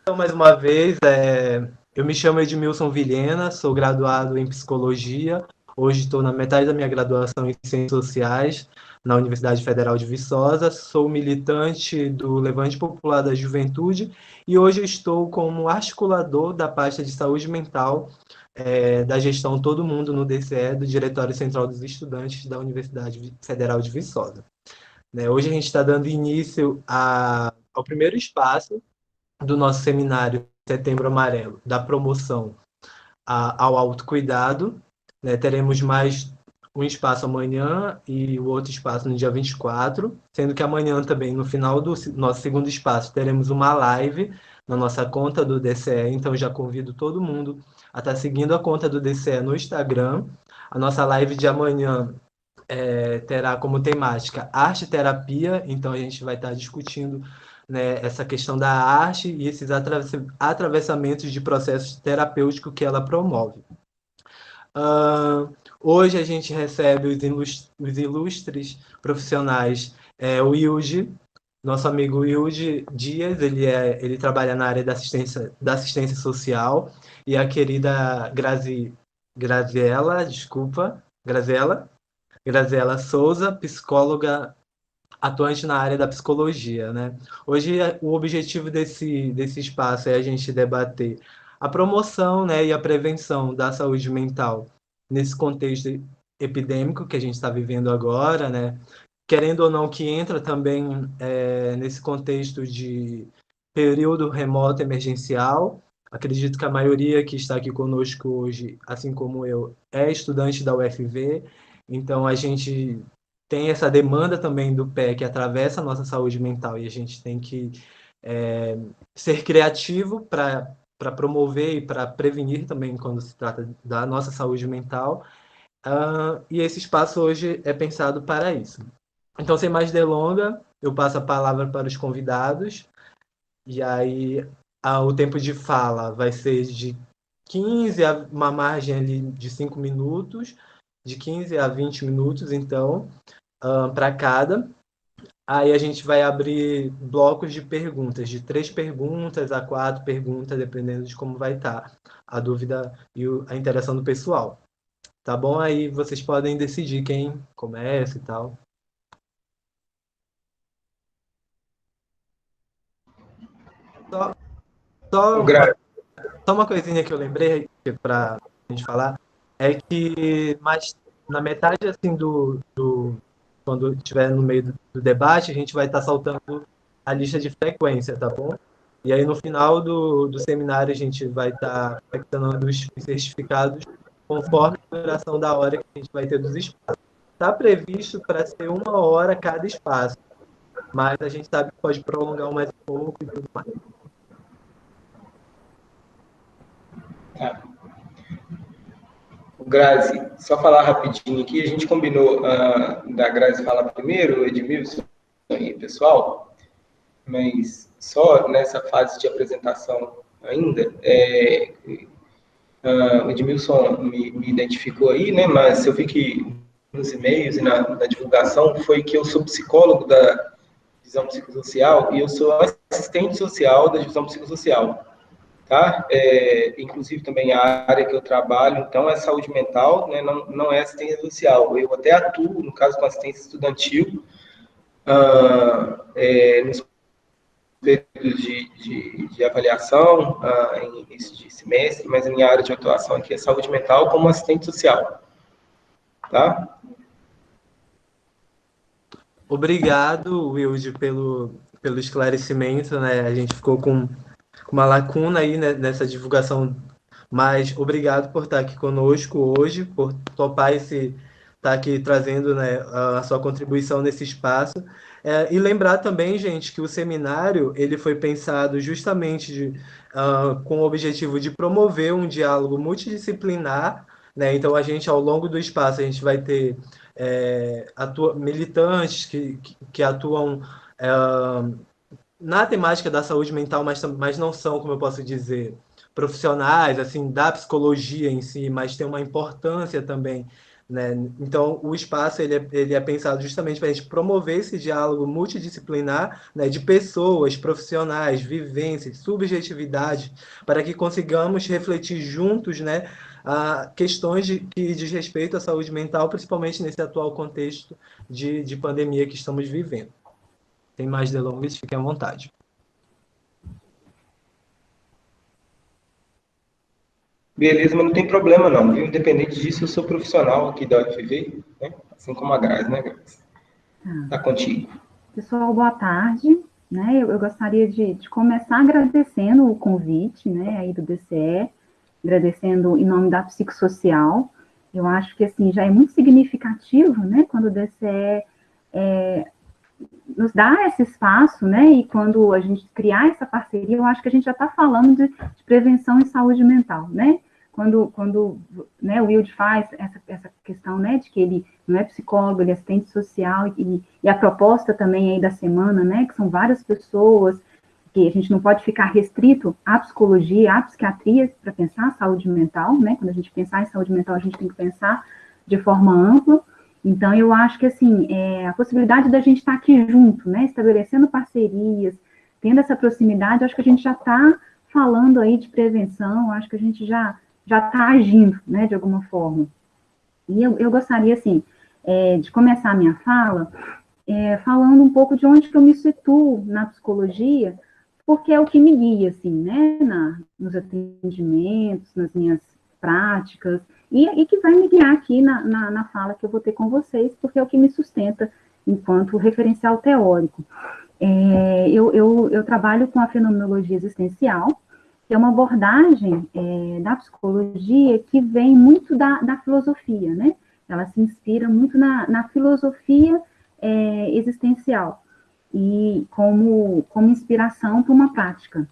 Então, mais uma vez, eu me chamo Edmilson Vilhena, sou graduado em Psicologia. Hoje estou na metade da minha graduação em Ciências Sociais na Universidade Federal de Viçosa. Sou militante do Levante Popular da Juventude e hoje estou como articulador da pasta de saúde mental da gestão Todo Mundo no DCE, do Diretório Central dos Estudantes da Universidade Federal de Viçosa. Né, hoje a gente está dando início ao primeiro espaço do nosso seminário Setembro Amarelo, da promoção ao autocuidado. Né? Teremos mais um espaço amanhã e o outro espaço no dia 24, sendo que amanhã também, no final do nosso segundo espaço, teremos uma live na nossa conta do DCE, então já convido todo mundo a estar seguindo a conta do DCE no Instagram. A nossa live de amanhã terá como temática arte e terapia, então a gente vai estar discutindo, né, essa questão da arte e esses atravessamentos de processos terapêuticos que ela promove. Hoje a gente recebe os ilustres profissionais, o Wilde, nosso amigo Wilde Dias, ele trabalha na área da assistência social, e a querida Graziela Souza, psicóloga atuante na área da psicologia, né? Hoje, o objetivo desse espaço é a gente debater a promoção, né, e a prevenção da saúde mental nesse contexto epidêmico que a gente está vivendo agora, né? Querendo ou não, que entra também nesse contexto de período remoto emergencial. Acredito que a maioria que está aqui conosco hoje, assim como eu, é estudante da UFV, então a gente tem essa demanda também do pé que atravessa a nossa saúde mental e a gente tem que ser criativo para promover e para prevenir também quando se trata da nossa saúde mental. E esse espaço hoje é pensado para isso. Então, sem mais delonga, eu passo a palavra para os convidados. E aí, o tempo de fala vai ser de 15 a uma margem ali de 5 minutos, de 15 a 20 minutos, então, para cada. Aí a gente vai abrir blocos de perguntas, de 3 perguntas a 4 perguntas, dependendo de como vai estar a dúvida e a interação do pessoal. Tá bom? Aí vocês podem decidir quem começa e tal. Só, O só, Gra... só uma coisinha que eu lembrei para a gente falar é que na metade assim quando estiver no meio do debate, a gente vai estar saltando a lista de frequência, tá bom? E aí no final do seminário a gente vai estar selecionando os certificados conforme a duração da hora que a gente vai ter dos espaços. Está previsto para ser 1 hora cada espaço, mas a gente sabe que pode prolongar mais um pouco e tudo mais. Tá. O Grazi, só falar rapidinho aqui, a gente combinou da Grazi falar primeiro, o Edmilson e pessoal, mas só nessa fase de apresentação ainda, o Edmilson me identificou aí, né, mas eu vi que nos e-mails e na divulgação foi que eu sou psicólogo da divisão psicossocial e eu sou assistente social da divisão psicossocial. Tá? Inclusive também a área que eu trabalho, então, é saúde mental, né? Não é assistência social. Eu até atuo, no caso, com assistência estudantil, nos períodos de avaliação, em início de semestre, mas a minha área de atuação aqui é saúde mental como assistente social. Tá? Obrigado, Wilde, pelo esclarecimento, né? A gente ficou com uma lacuna aí, né, nessa divulgação, mas obrigado por estar aqui conosco hoje, por topar estar aqui trazendo, né, a sua contribuição nesse espaço. E lembrar também, gente, que o seminário ele foi pensado justamente com o objetivo de promover um diálogo multidisciplinar, né? Então, a gente, ao longo do espaço, a gente vai ter militantes que atuam na temática da saúde mental, mas não são, como eu posso dizer, profissionais assim da psicologia em si, mas tem uma importância também né? Então, o espaço ele é pensado justamente para a gente promover esse diálogo multidisciplinar, né, de pessoas, profissionais, vivências, subjetividades, para que consigamos refletir juntos, né, a questões que diz respeito à saúde mental, principalmente nesse atual contexto de pandemia que estamos vivendo. Sem mais delongas, fiquem à vontade. Beleza, mas não tem problema não, viu? Independente disso, eu sou profissional aqui da UFV, né? Assim como a Grazi, né, Grazi? Tá contigo. Pessoal, boa tarde. Né? Eu gostaria de começar agradecendo o convite, né, aí do DCE, agradecendo em nome da psicossocial. Eu acho que, assim, já é muito significativo, né, quando o DCE nos dá esse espaço, né, e quando a gente criar essa parceria, eu acho que a gente já está falando de prevenção em saúde mental, né? Quando né, o Wilde faz essa questão, né, de que ele não é psicólogo, ele é assistente social, e a proposta também aí da semana, né, que são várias pessoas, que a gente não pode ficar restrito à psicologia, à psiquiatria, para pensar a saúde mental, né, quando a gente pensar em saúde mental, a gente tem que pensar de forma ampla. Então, eu acho que, assim, a possibilidade da gente estar aqui junto, né, estabelecendo parcerias, tendo essa proximidade, eu acho que a gente já está falando aí de prevenção, eu acho que a gente já está agindo, né, de alguma forma. E eu gostaria, assim, de começar a minha fala falando um pouco de onde que eu me situo na psicologia, porque é o que me guia, assim, né, nos atendimentos, nas minhas práticas, e que vai me guiar aqui na fala que eu vou ter com vocês, porque é o que me sustenta enquanto referencial teórico. Eu trabalho com a fenomenologia existencial, que é uma abordagem da psicologia que vem muito da filosofia, né? Ela se inspira muito na filosofia existencial, e como inspiração para uma prática.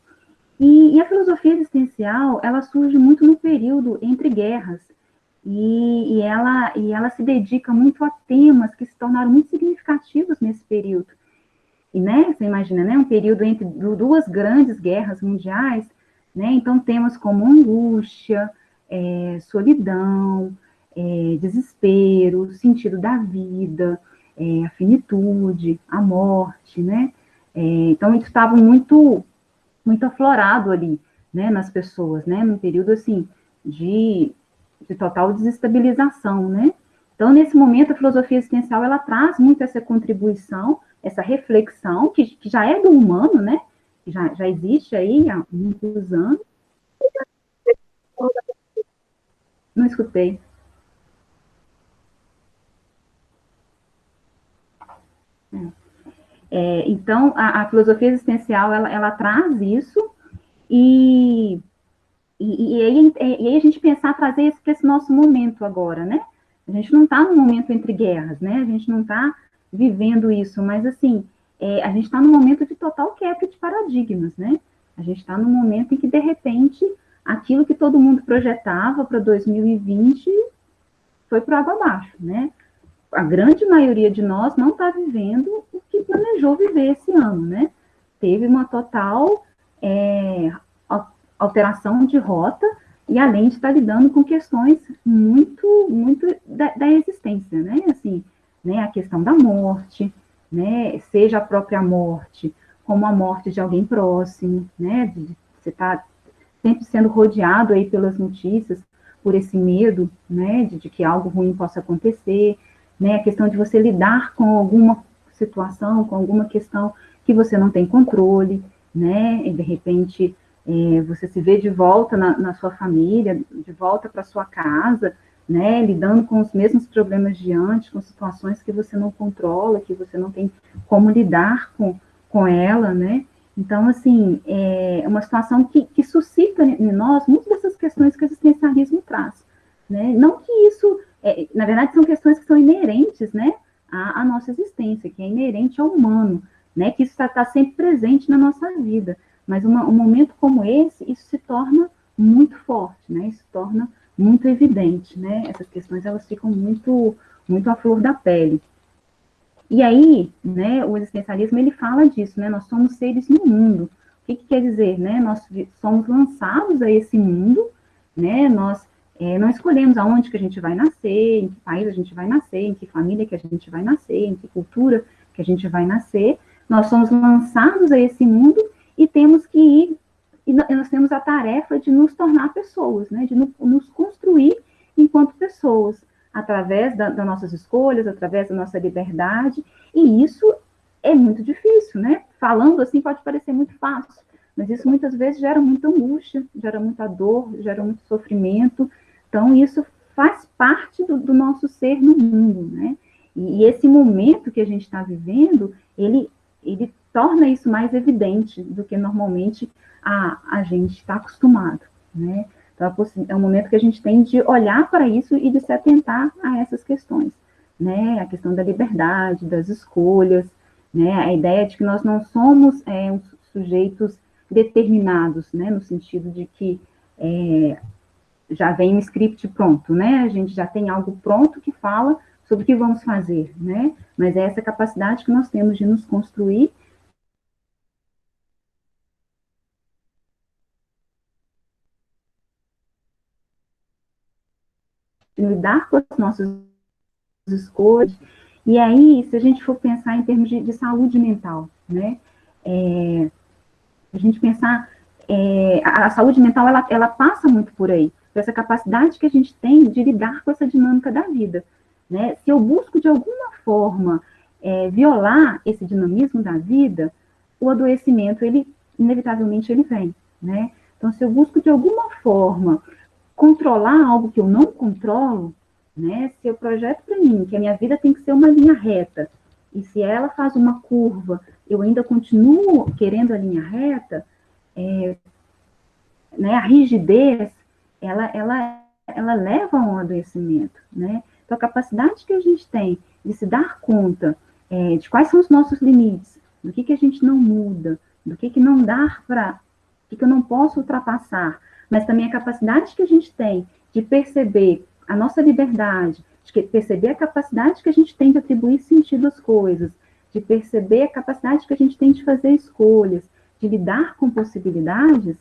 E a filosofia existencial, ela surge muito no período entre guerras, e ela se dedica muito a temas que se tornaram muito significativos nesse período. E, né, você imagina, né, um período entre duas grandes guerras mundiais, né, então temas como angústia, solidão, desespero, sentido da vida, a finitude, a morte, né, então isso estava muito aflorado ali, né, nas pessoas, né, num período, assim, de total desestabilização, né. Então, nesse momento, a filosofia existencial, ela traz muito essa contribuição, essa reflexão, que já é do humano, né, que já existe aí há muitos anos. Não escutei. Então, a filosofia existencial, ela traz isso, e aí a gente pensar, trazer isso para esse nosso momento agora, né? A gente não está num momento entre guerras, né? A gente não está vivendo isso, mas, assim, a gente está num momento de total quebra de paradigmas, né? A gente está num momento em que, de repente, aquilo que todo mundo projetava para 2020 foi por água abaixo, né? A grande maioria de nós não está vivendo o que planejou viver esse ano, né? Teve uma total alteração de rota, e além de estar lidando com questões muito da existência, né? Assim, né? A questão da morte, né? Seja a própria morte, como a morte de alguém próximo, né? Você está sempre sendo rodeado aí pelas notícias, por esse medo, né? De que algo ruim possa acontecer, né? A questão de você lidar com alguma situação, com alguma questão que você não tem controle, né? E de repente você se vê de volta na sua família, de volta para sua casa, né, lidando com os mesmos problemas de antes, com situações que você não controla, que você não tem como lidar com ela, né. Então, assim, é uma situação que suscita em nós muitas dessas questões que o existencialismo traz, né. Não que isso, na verdade, são questões que são inerentes, né, à nossa existência, que é inerente ao humano, né, que isso está sempre presente na nossa vida. Mas um momento como esse, isso se torna muito forte, né? Isso se torna muito evidente, né? Essas questões, elas ficam muito à flor da pele. E aí, né, o existencialismo, ele fala disso, né? Nós somos seres no mundo. O que quer dizer, né? Nós somos lançados a esse mundo, né? Nós Não escolhemos aonde que a gente vai nascer, em que país a gente vai nascer, em que família que a gente vai nascer, em que cultura que a gente vai nascer. Nós somos lançados a esse mundo e temos que ir, e nós temos a tarefa de nos tornar pessoas, né? De nos construir enquanto pessoas, através das nossas escolhas, através da nossa liberdade, e isso é muito difícil, né? Falando assim pode parecer muito fácil, mas isso muitas vezes gera muita angústia, gera muita dor, gera muito sofrimento. Então, isso faz parte do nosso ser no mundo, né? E esse momento que a gente está vivendo, ele torna isso mais evidente do que normalmente a gente está acostumado, né? Então, é um momento que a gente tem de olhar para isso e de se atentar a essas questões, né? A questão da liberdade, das escolhas, né? A ideia de que nós não somos sujeitos determinados, né? No sentido de que já vem um script pronto, né? A gente já tem algo pronto que fala sobre o que vamos fazer, né? Mas é essa capacidade que nós temos de nos construir de lidar com as nossas escolhas. E aí, se a gente for pensar em termos de saúde mental, né? A gente pensar, a saúde mental, ela passa muito por aí, por essa capacidade que a gente tem de lidar com essa dinâmica da vida, né? Se eu busco, de alguma forma, violar esse dinamismo da vida, o adoecimento, inevitavelmente, ele vem, né? Então, se eu busco, de alguma forma, controlar algo que eu não controlo, né? Se eu projeto para mim que a minha vida tem que ser uma linha reta, e se ela faz uma curva, eu ainda continuo querendo a linha reta, né? A rigidez, ela leva a um adoecimento, né? Então, a capacidade que a gente tem de se dar conta de quais são os nossos limites, do que a gente não muda, do que não dá para, o que eu não posso ultrapassar, mas também a capacidade que a gente tem de perceber a nossa liberdade, de perceber a capacidade que a gente tem de atribuir sentido às coisas, de perceber a capacidade que a gente tem de fazer escolhas, de lidar com possibilidades,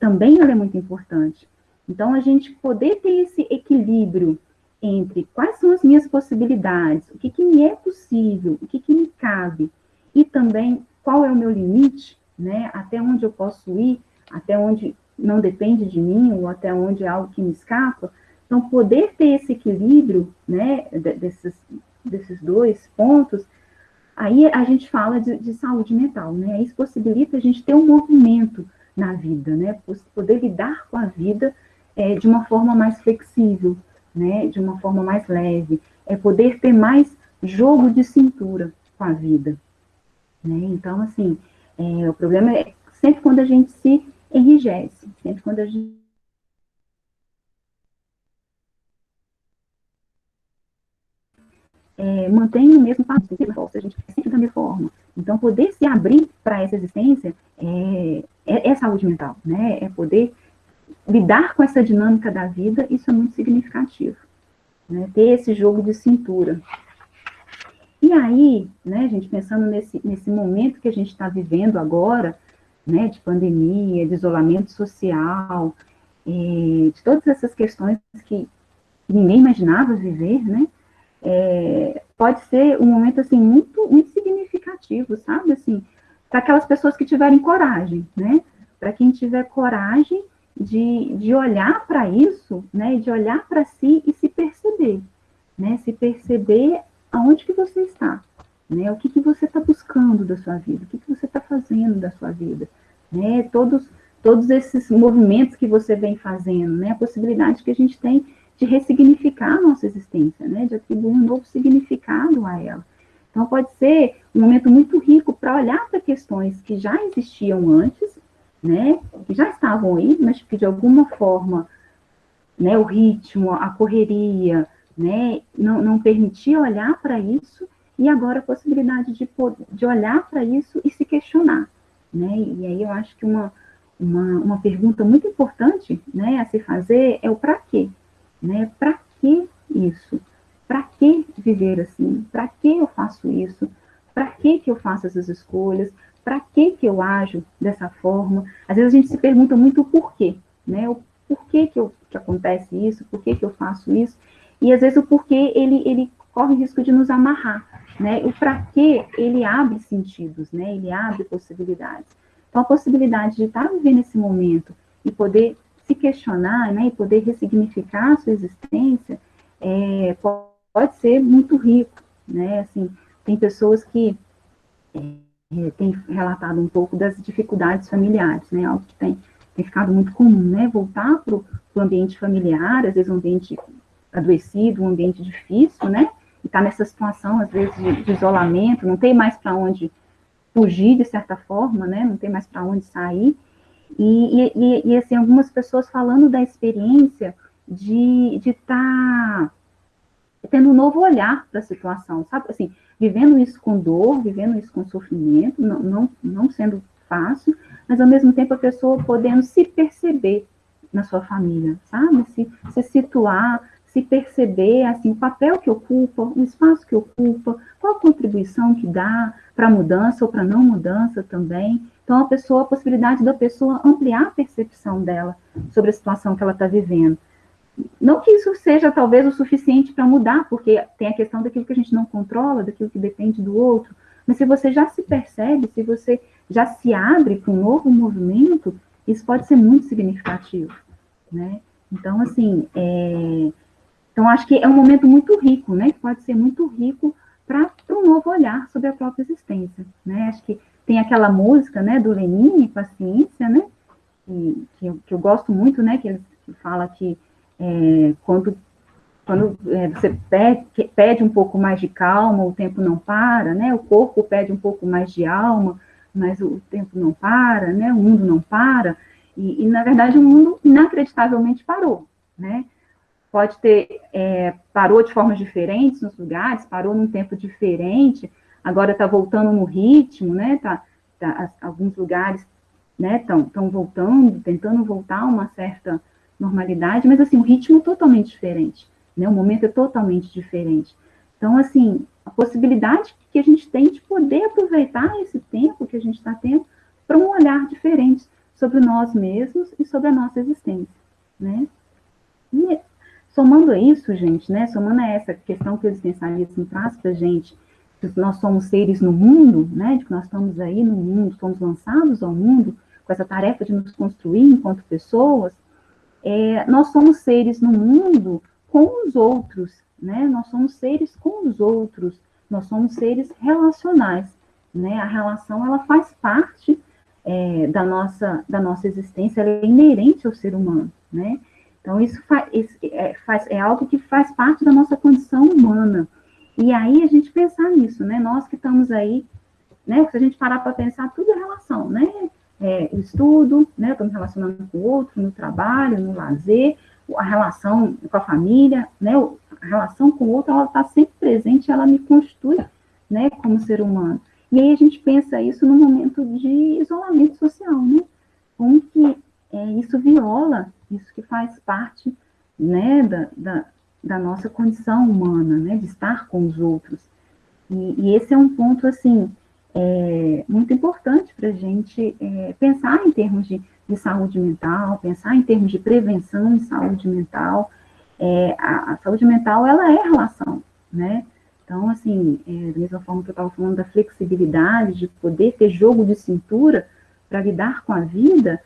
também ela é muito importante. Então, a gente poder ter esse equilíbrio entre quais são as minhas possibilidades, o que me é possível, o que me cabe, e também qual é o meu limite, né? Até onde eu posso ir, até onde não depende de mim, ou até onde é algo que me escapa. Então, poder ter esse equilíbrio, né, desses dois pontos, aí a gente fala de saúde mental, né? Isso possibilita a gente ter um movimento na vida, né? Poder lidar com a vida de uma forma mais flexível, né? De uma forma mais leve, poder ter mais jogo de cintura com a vida, né? Então, assim, o problema é sempre quando a gente se enrijece, sempre quando a gente mantém o mesmo padrão, a gente sempre da mesma forma. Então, poder se abrir para essa existência é saúde mental, né? É poder lidar com essa dinâmica da vida, isso é muito significativo, né? Ter esse jogo de cintura. E aí, né, gente, pensando nesse momento que a gente está vivendo agora, né, de pandemia, de isolamento social, de todas essas questões que ninguém imaginava viver, né? Pode ser um momento, assim, muito, muito significativo, sabe? Assim, para aquelas pessoas que tiverem coragem, né? Para quem tiver coragem de olhar para isso, né? De olhar para si e se perceber, né? Se perceber aonde que você está, né? O que você está buscando da sua vida, o que você está fazendo da sua vida, né? Todos esses movimentos que você vem fazendo, né? A possibilidade que a gente tem de ressignificar a nossa existência, né? De atribuir um novo significado a ela. Então, pode ser um momento muito rico para olhar para questões que já existiam antes, né? Que já estavam aí, mas que de alguma forma, né? O ritmo, a correria, né? Não permitia olhar para isso, e agora a possibilidade de olhar para isso e se questionar, né? E aí eu acho que uma pergunta muito importante, né? A se fazer é o para quê. Né? Para que isso? Para que viver assim? Para que eu faço isso? Para que eu faço essas escolhas? Para que eu ajo dessa forma? Às vezes a gente se pergunta muito o porquê, né? O porquê que eu que acontece isso, por que eu faço isso, e às vezes o porquê, ele corre o risco de nos amarrar, né? O para quê, ele abre sentidos, né? Ele abre possibilidades. Então, a possibilidade de estar vivendo esse momento e poder se questionar, né? E poder ressignificar a sua existência, pode ser muito rico, né? Assim, tem pessoas que têm relatado um pouco das dificuldades familiares, né? Algo que tem ficado muito comum, né? Voltar para o ambiente familiar, às vezes um ambiente adoecido, um ambiente difícil, né? E está nessa situação, às vezes, de isolamento, não tem mais para onde fugir, de certa forma, né? Não tem mais para onde sair. E, assim, algumas pessoas falando da experiência de estar tendo um novo olhar para a situação, sabe? Assim, vivendo isso com dor, vivendo isso com sofrimento, não sendo fácil, mas ao mesmo tempo a pessoa podendo se perceber na sua família, sabe? Se situar, se perceber, assim, o papel que ocupa, o espaço que ocupa, qual a contribuição que dá para a mudança ou para não mudança também. Então, a possibilidade da pessoa ampliar a percepção dela sobre a situação que ela está vivendo. Não que isso seja, talvez, o suficiente para mudar, porque tem a questão daquilo que a gente não controla, daquilo que depende do outro, mas se você já se percebe, se você já se abre para um novo movimento, isso pode ser muito significativo, né? Então, assim, então acho que é um momento muito rico, né? Que pode ser muito rico para um novo olhar sobre a própria existência, né? Acho que tem aquela música, né, do Lenine, Paciência, né? Que eu gosto muito, né? Que ele fala que quando você pede um pouco mais de calma, o tempo não para, né? O corpo pede um pouco mais de alma, mas o tempo não para, né? O mundo não para. E na verdade, o mundo inacreditavelmente parou, né? Pode ter, parou de formas diferentes nos lugares, parou num tempo diferente, agora está voltando no ritmo, né? Alguns lugares, né, estão voltando, tentando voltar a uma certa normalidade, mas assim, o ritmo é totalmente diferente, né? O momento é totalmente diferente. Então, assim, a possibilidade que a gente tem de poder aproveitar esse tempo que a gente está tendo para um olhar diferente sobre nós mesmos e sobre a nossa existência, né? E somando a isso, gente, né? Somando a essa questão que o existencialismo traz para a gente, que nós somos seres no mundo, né? De que nós estamos aí no mundo, somos lançados ao mundo com essa tarefa de nos construir enquanto pessoas. Nós somos seres no mundo com os outros, né? Nós somos seres com os outros, nós somos seres relacionais, né? A relação, ela faz parte da nossa existência, ela é inerente ao ser humano, né? Então, isso é algo que faz parte da nossa condição humana. E aí, a gente pensar nisso, né? Nós que estamos aí, né? Se a gente parar para pensar, tudo é relação, né? O estudo, né? Eu estou me relacionando com o outro, no trabalho, no lazer, a relação com a família, né? A relação com o outro, ela está sempre presente, ela me constitui, né? Como ser humano. E aí a gente pensa isso no momento de isolamento social, né? Como que isso viola, isso que faz parte, né? Da nossa condição humana, né? De estar com os outros. E esse é um ponto, assim, muito importante para a gente pensar em termos de saúde mental, pensar em termos de prevenção em saúde mental. A saúde mental, ela é relação, né? Então, assim, da mesma forma que eu estava falando da flexibilidade, de poder ter jogo de cintura para lidar com a vida,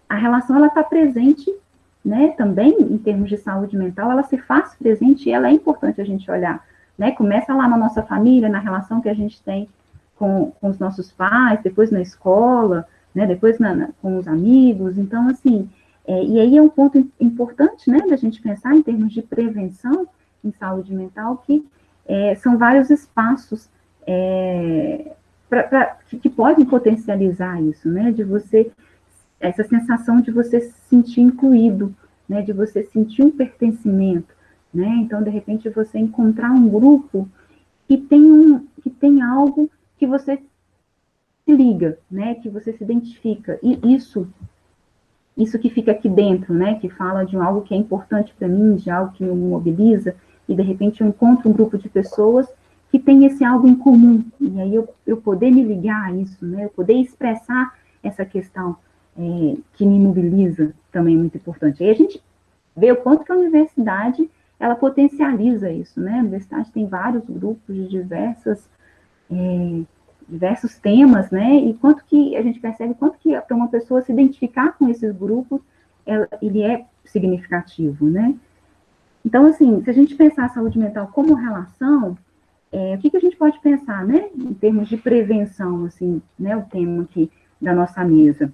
a relação, ela está presente, né? Também, em termos de saúde mental, ela se faz presente e ela é importante a gente olhar, né? Começa lá na nossa família, na relação que a gente tem com os nossos pais, depois na escola, né? Depois com os amigos. Então, assim, e aí é um ponto importante, né? Da gente pensar em termos de prevenção em saúde mental, que são vários espaços que podem potencializar isso, né? De você, essa sensação de você se sentir incluído, né? De você sentir um pertencimento, né? Então, de repente, você encontrar um grupo que tem algo que você se liga, né? Que você se identifica. E isso que fica aqui dentro, né? Que fala de algo que é importante para mim, de algo que me mobiliza, e de repente eu encontro um grupo de pessoas que tem esse algo em comum. E aí eu poder me ligar a isso, né? Eu poder expressar essa questão que me mobiliza também é muito importante. Aí a gente vê o quanto que a universidade, ela potencializa isso, né? A universidade tem vários grupos de diversos temas, né? E quanto que a gente percebe, quanto que para uma pessoa se identificar com esses grupos, ele é significativo, né? Então, assim, se a gente pensar a saúde mental como relação, o que a gente pode pensar, né? Em termos de prevenção, assim, né? O tema aqui da nossa mesa.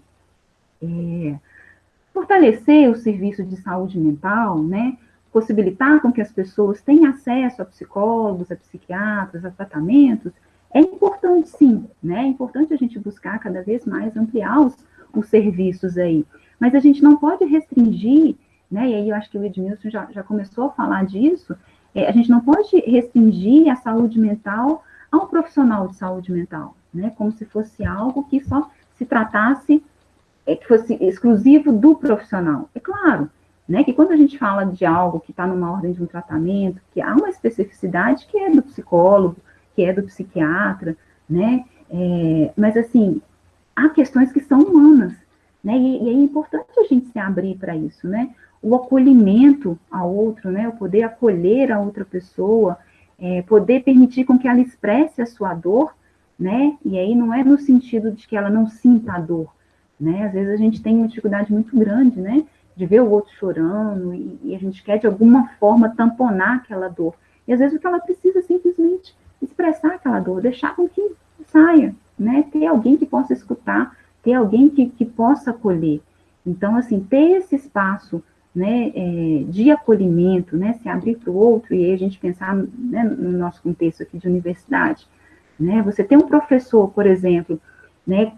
Fortalecer o serviço de saúde mental, né? Possibilitar com que as pessoas tenham acesso a psicólogos, a psiquiatras, a tratamentos, é importante sim, né? É importante a gente buscar cada vez mais ampliar os serviços aí. Mas a gente não pode restringir, né? E aí eu acho que o Edmilson já começou a falar disso, a gente não pode restringir a saúde mental a um profissional de saúde mental, né? Como se fosse algo que só se tratasse que fosse exclusivo do profissional. É claro, né, que quando a gente fala de algo que está numa ordem de um tratamento, que há uma especificidade que é do psicólogo, que é do psiquiatra, né, mas assim, há questões que são humanas, né, e é importante a gente se abrir para isso, né, o acolhimento ao outro, né, o poder acolher a outra pessoa, poder permitir com que ela expresse a sua dor, né, e aí não é no sentido de que ela não sinta a dor, né? Às vezes a gente tem uma dificuldade muito grande, né? De ver o outro chorando e a gente quer de alguma forma tamponar aquela dor. E às vezes o que ela precisa é simplesmente expressar aquela dor, deixar com que saia, né? Ter alguém que possa escutar, ter alguém que possa acolher. Então, assim, ter esse espaço, né, de acolhimento, né? Se abrir para o outro e aí a gente pensar, né, no nosso contexto aqui de universidade, né? Você tem um professor, por exemplo, né?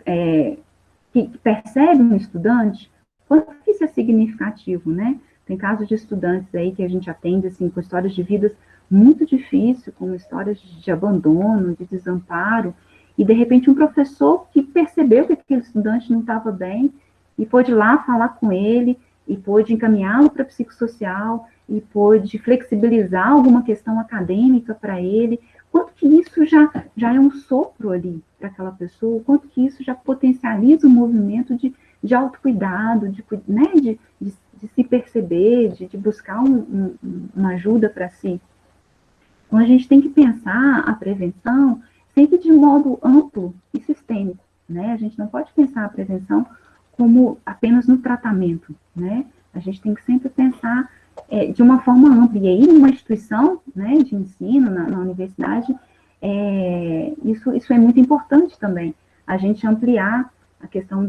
Que percebe um estudante, quanto que isso é significativo, né? Tem casos de estudantes aí que a gente atende, assim, com histórias de vidas muito difíceis, com histórias de abandono, de desamparo, e de repente um professor que percebeu que aquele estudante não estava bem, e pôde ir lá falar com ele, e pôde encaminhá-lo para a psicossocial, e pôde flexibilizar alguma questão acadêmica para ele, quanto que isso já é um sopro ali para aquela pessoa, quanto que isso já potencializa o movimento de autocuidado, né, de se perceber, de buscar uma ajuda para si. Então, a gente tem que pensar a prevenção sempre de modo amplo e sistêmico, né? A gente não pode pensar a prevenção como apenas no tratamento, né? A gente tem que sempre pensar de uma forma ampla. E aí, numa instituição, né, de ensino, na universidade, isso é muito importante também, a gente ampliar a questão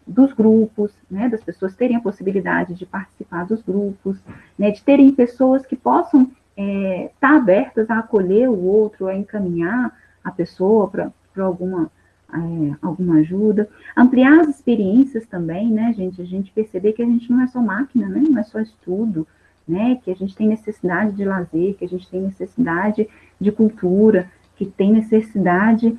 dos grupos, né, das pessoas terem a possibilidade de participar dos grupos, né, de terem pessoas que possam estar abertas a acolher o outro, a encaminhar a pessoa para alguma ajuda, ampliar as experiências também, né, gente, a gente perceber que a gente não é só máquina, né, não é só estudo, né, que a gente tem necessidade de lazer, que a gente tem necessidade de cultura, que tem necessidade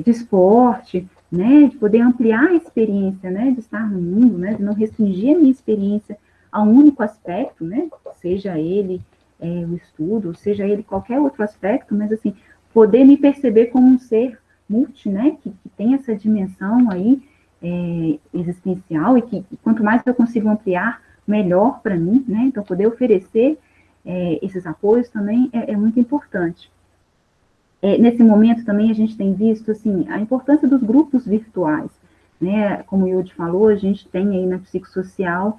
de esporte, né, de poder ampliar a experiência, né, de estar no mundo, né, de não restringir a minha experiência a um único aspecto, né, seja ele o estudo, seja ele qualquer outro aspecto, mas assim, poder me perceber como um ser multi, né, que tem essa dimensão aí existencial e que quanto mais eu consigo ampliar, melhor para mim, né, então poder oferecer esses apoios também é muito importante. Nesse momento também a gente tem visto, assim, a importância dos grupos virtuais, né, como o Yudi falou, a gente tem aí na psicossocial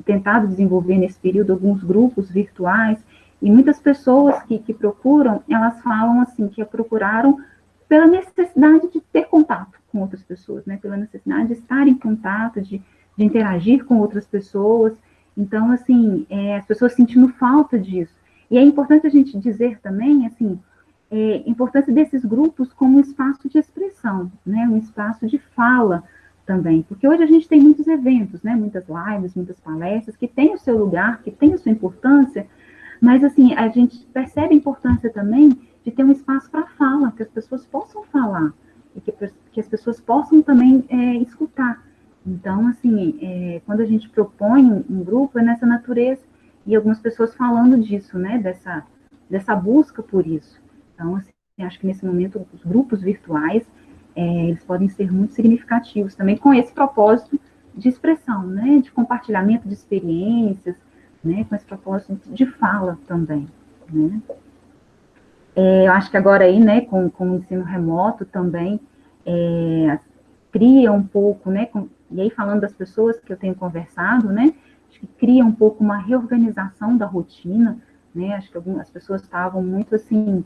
tentado desenvolver nesse período alguns grupos virtuais, e muitas pessoas que procuram, elas falam assim, que procuraram pela necessidade de ter contato com outras pessoas, né, pela necessidade de estar em contato, de interagir com outras pessoas, então, assim, as pessoas sentindo falta disso. E é importante a gente dizer também, assim, a importância desses grupos como um espaço de expressão, né, um espaço de fala também, porque hoje a gente tem muitos eventos, né, muitas lives, muitas palestras, que têm o seu lugar, que têm a sua importância, mas, assim, a gente percebe a importância também de ter um espaço para fala, que as pessoas possam falar, e que as pessoas possam também escutar. Então, assim, quando a gente propõe um grupo, é nessa natureza, e algumas pessoas falando disso, né, dessa busca por isso. Então, assim, acho que nesse momento os grupos virtuais, eles podem ser muito significativos também com esse propósito de expressão, né, de compartilhamento de experiências, né, com esse propósito de fala também, né. Eu acho que agora aí, né, com o ensino remoto também, cria um pouco, né, e aí falando das pessoas que eu tenho conversado, né, acho que cria um pouco uma reorganização da rotina, né, acho que algumas pessoas estavam muito assim,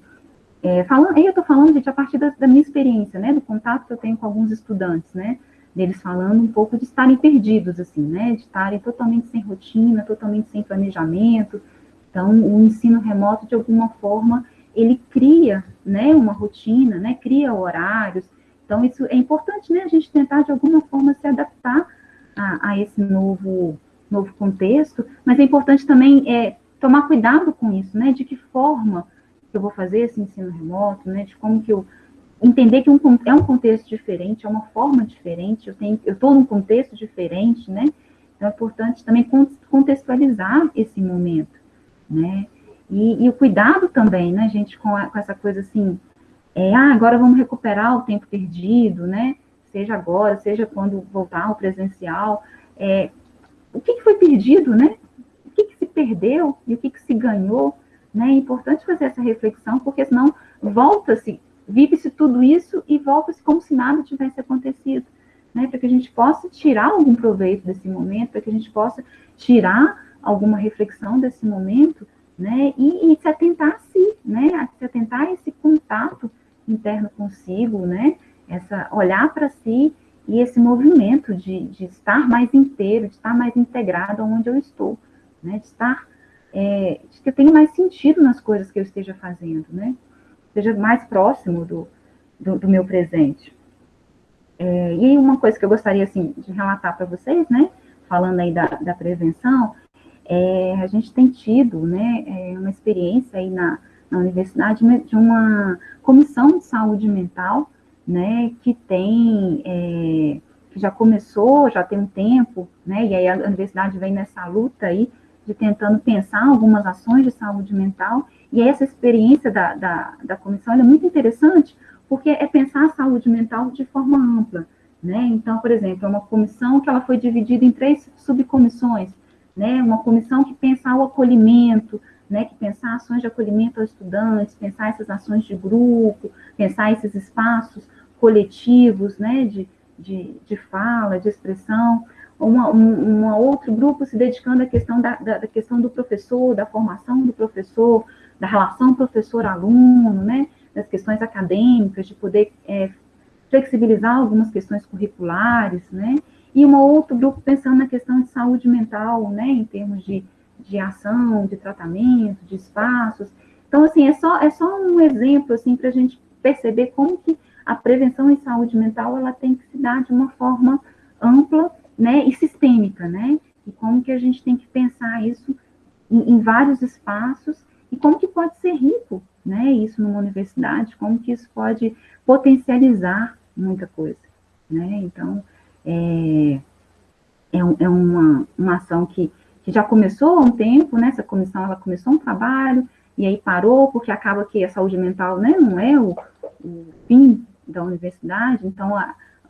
aí eu estou falando, gente, a partir da minha experiência, né, do contato que eu tenho com alguns estudantes, né, deles falando um pouco de estarem perdidos, assim, né, de estarem totalmente sem rotina, totalmente sem planejamento. Então, o ensino remoto, de alguma forma, ele cria, né, uma rotina, né, cria horários. Então, isso é importante, né, a gente tentar, de alguma forma, se adaptar a esse novo contexto, mas é importante também tomar cuidado com isso, né, de que forma que eu vou fazer esse ensino remoto, né, de como que eu entender que é um contexto diferente, é uma forma diferente, eu estou num contexto diferente, né, então é importante também contextualizar esse momento, né, e o cuidado também, né, gente, com essa coisa assim, agora vamos recuperar o tempo perdido, né, seja agora, seja quando voltar ao presencial, o que foi perdido, né, o que se perdeu e o que se ganhou, né, é importante fazer essa reflexão, porque senão volta-se, vive-se tudo isso e volta-se como se nada tivesse acontecido, né, para que a gente possa tirar algum proveito desse momento, para que a gente possa tirar alguma reflexão desse momento, né, e se atentar a si, né, se atentar a esse contato interno consigo, né, olhar para si e esse movimento de estar mais inteiro, de estar mais integrado onde eu estou, né, de estar, de que eu tenha mais sentido nas coisas que eu esteja fazendo, né, seja mais próximo do meu presente. E uma coisa que eu gostaria, assim, de relatar para vocês, né, falando aí da prevenção, a gente tem tido, né, uma experiência aí na universidade de uma comissão de saúde mental, né, que já começou, já tem um tempo, né, e aí a universidade vem nessa luta aí, de tentando pensar algumas ações de saúde mental, e essa experiência da comissão é muito interessante, porque é pensar a saúde mental de forma ampla, né, então, por exemplo, é uma comissão que ela foi dividida em 3 subcomissões, né, uma comissão que pensa o acolhimento, né, que pensar ações de acolhimento aos estudantes, pensar essas ações de grupo, pensar esses espaços coletivos, né, de fala, de expressão, um outro grupo se dedicando à questão da questão do professor, da formação do professor, da relação professor-aluno, né, das questões acadêmicas, de poder flexibilizar algumas questões curriculares, né, e um outro grupo pensando na questão de saúde mental, né, em termos de ação, de tratamento, de espaços. Então, assim, é só um exemplo, assim, para a gente perceber como que a prevenção em saúde mental, ela tem que se dar de uma forma ampla, né, e sistêmica, né, e como que a gente tem que pensar isso em vários espaços, e como que pode ser rico, né, isso numa universidade, como que isso pode potencializar muita coisa, né, então, é uma ação que já começou há um tempo, né, essa comissão, ela começou um trabalho, e aí parou, porque acaba que a saúde mental, né, não é o fim da universidade, então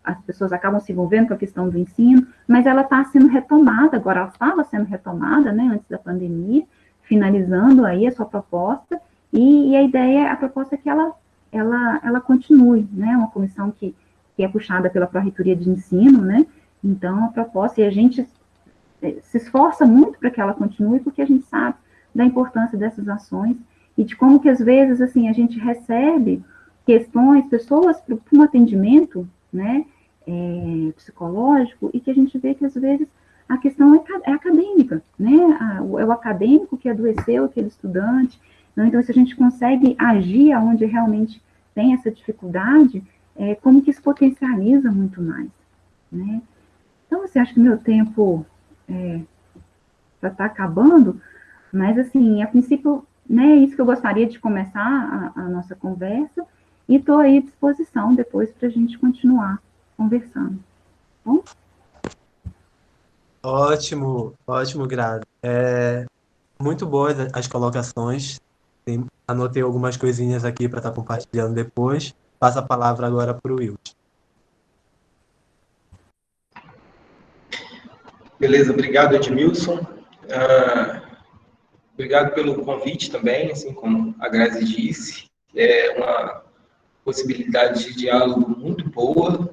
as pessoas acabam se envolvendo com a questão do ensino, mas ela está sendo retomada, agora ela estava sendo retomada, né, antes da pandemia, finalizando aí a sua proposta, e a ideia, a proposta é que ela continue, né, uma comissão que é puxada pela Pró-Reitoria de Ensino, né, então a proposta, e a gente se esforça muito para que ela continue, porque a gente sabe da importância dessas ações, e de como que às vezes, assim, a gente recebe questões, pessoas para um atendimento, né, psicológico, e que a gente vê que às vezes a questão é acadêmica, né, é o acadêmico que adoeceu aquele estudante, né, então se a gente consegue agir onde realmente tem essa dificuldade, como que isso potencializa muito mais, né. Então, assim, acho que meu tempo já está acabando, mas, assim, a princípio, né, é isso que eu gostaria de começar a nossa conversa, e estou aí à disposição depois para a gente continuar conversando. Tá bom? Ótimo, ótimo, Grazi. Muito boas as colocações. Anotei algumas coisinhas aqui para estar compartilhando depois. Passo a palavra agora para o Will. Beleza, obrigado, Edmilson. Obrigado pelo convite também, assim como a Grazi disse. É uma possibilidade de diálogo muito boa,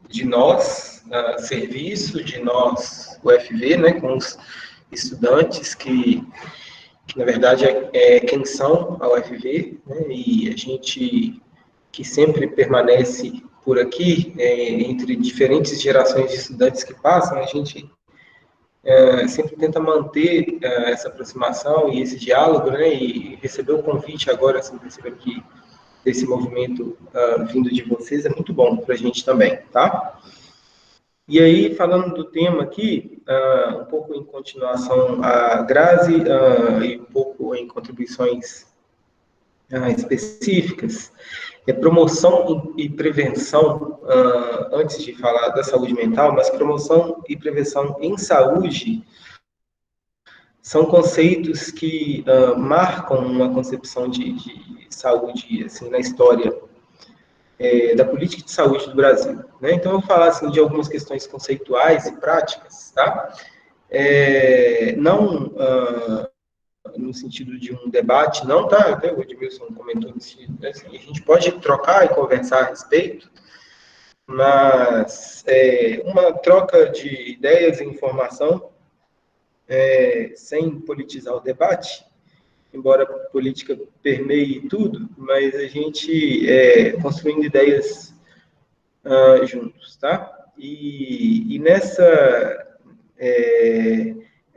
de nós, serviço, de nós, UFV, né, com os estudantes que na verdade quem são a UFV, né, e a gente que sempre permanece por aqui, entre diferentes gerações de estudantes que passam, a gente sempre tenta manter essa aproximação e esse diálogo, né, e receber o convite agora, assim, perceber que desse movimento vindo de vocês é muito bom para a gente também, tá? E aí, falando do tema aqui, um pouco em continuação a Grazi e um pouco em contribuições específicas, promoção e prevenção, antes de falar da saúde mental, mas promoção e prevenção em saúde são conceitos que marcam uma concepção de saúde assim, na história da política de saúde do Brasil, né? Então, eu vou falar assim, de algumas questões conceituais e práticas, tá? Não no sentido de um debate, não, tá? Até o Edmilson comentou assim, a gente pode trocar e conversar a respeito, mas uma troca de ideias e informação sem politizar o debate, embora a política permeie tudo, mas a gente construindo ideias juntos, tá? E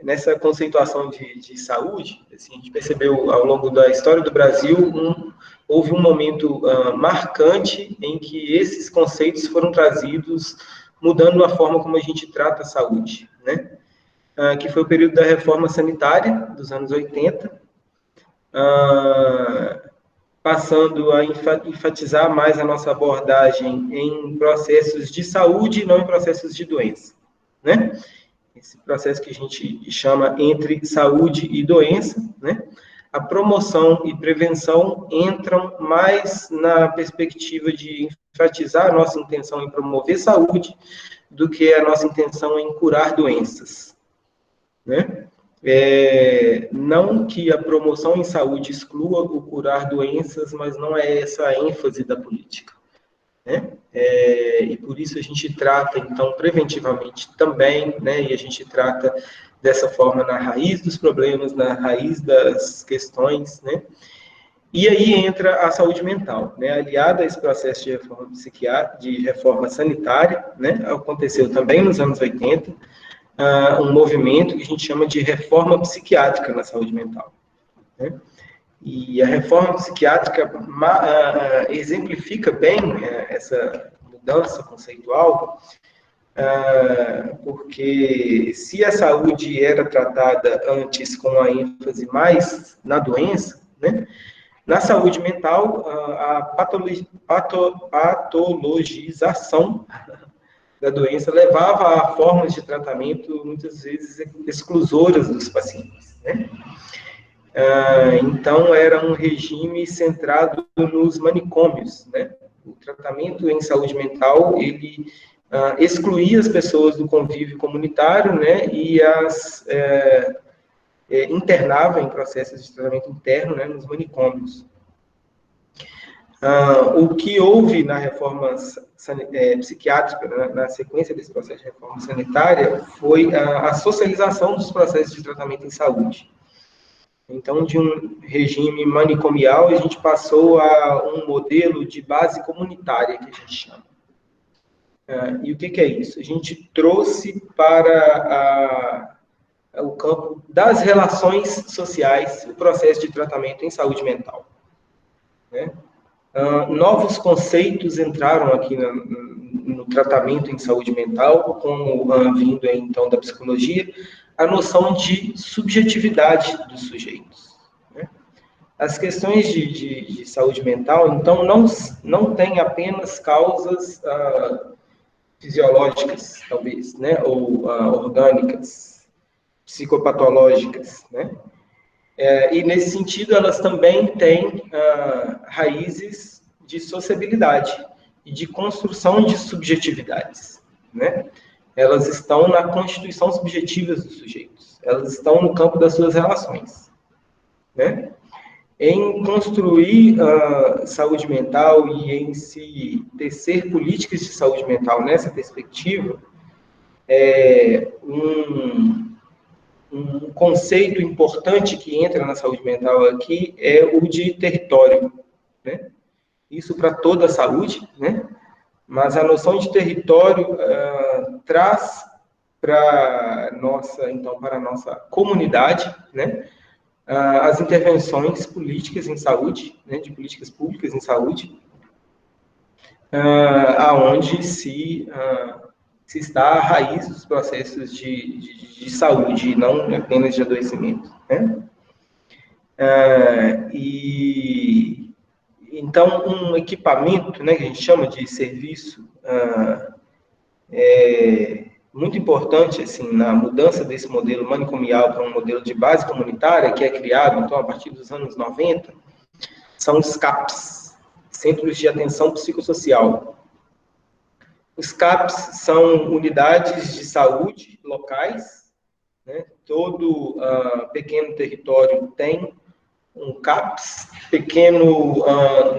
nessa conceituação de saúde, assim, a gente percebeu ao longo da história do Brasil, houve um momento marcante em que esses conceitos foram trazidos, mudando a forma como a gente trata a saúde, né? Que foi o período da reforma sanitária, dos anos 80, passando a enfatizar mais a nossa abordagem em processos de saúde e não em processos de doença, né? Esse processo que a gente chama entre saúde e doença, né? A promoção e prevenção entram mais na perspectiva de enfatizar a nossa intenção em promover saúde do que a nossa intenção em curar doenças, né? Não que a promoção em saúde exclua o curar doenças, mas não é essa a ênfase da política, né? E por isso a gente trata, então, preventivamente também, né? E a gente trata dessa forma na raiz dos problemas, na raiz das questões, né? E aí entra a saúde mental, né? Aliada a esse processo de reforma de reforma sanitária, né? Aconteceu também nos anos 80, um movimento que a gente chama de reforma psiquiátrica na saúde mental, né? E a reforma psiquiátrica exemplifica bem essa mudança conceitual, porque se a saúde era tratada antes com a ênfase mais na doença, né? Na saúde mental, a patologização da doença levava a formas de tratamento, muitas vezes, exclusoras dos pacientes, né? Então, era um regime centrado nos manicômios, né? O tratamento em saúde mental, ele excluía as pessoas do convívio comunitário, né? E as internava em processos de tratamento interno, né? Nos manicômios. O que houve na reforma psiquiátrica, né, na sequência desse processo de reforma sanitária, foi a socialização dos processos de tratamento em saúde. Então, de um regime manicomial, a gente passou a um modelo de base comunitária, que a gente chama. E o que é isso? A gente trouxe para o campo das relações sociais o processo de tratamento em saúde mental, né? Novos conceitos entraram aqui no tratamento em saúde mental, como vindo aí, então, da psicologia, a noção de subjetividade dos sujeitos, né? As questões de saúde mental, então, não tem apenas causas fisiológicas, talvez, né? Ou orgânicas, psicopatológicas, né? E, nesse sentido, elas também têm raízes de sociabilidade e de construção de subjetividades, né? elas estão na constituição subjetiva dos sujeitos, elas estão no campo das suas relações, né? Em construir saúde mental e em se tecer políticas de saúde mental nessa perspectiva, um conceito importante que entra na saúde mental aqui é o de território, né? Isso para toda a saúde, né? Mas a noção de território traz para a nossa comunidade, né? As intervenções políticas em saúde, né? De políticas públicas em saúde, aonde se está a raiz dos processos de saúde, não apenas de adoecimento, né? Então, um equipamento, né, que a gente chama de serviço, é muito importante assim, na mudança desse modelo manicomial para um modelo de base comunitária, que é criado então, a partir dos anos 90, são os CAPs, Centros de Atenção Psicossocial. Os CAPs são unidades de saúde locais, né? Todo pequeno território tem um CAPS, pequeno,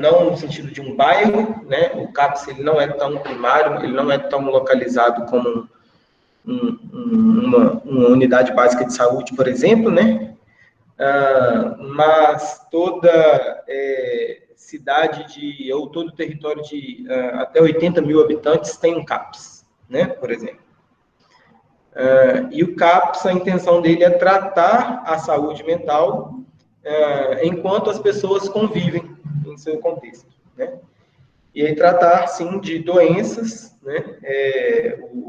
não no sentido de um bairro, né? O CAPS ele não é tão primário, ele não é tão localizado como uma unidade básica de saúde, por exemplo, né? Mas toda cidade ou todo território de até 80 mil habitantes tem um CAPS, né? Por exemplo. E o CAPS, a intenção dele é tratar a saúde mental enquanto as pessoas convivem em seu contexto, né? E aí tratar, sim, de doenças, né?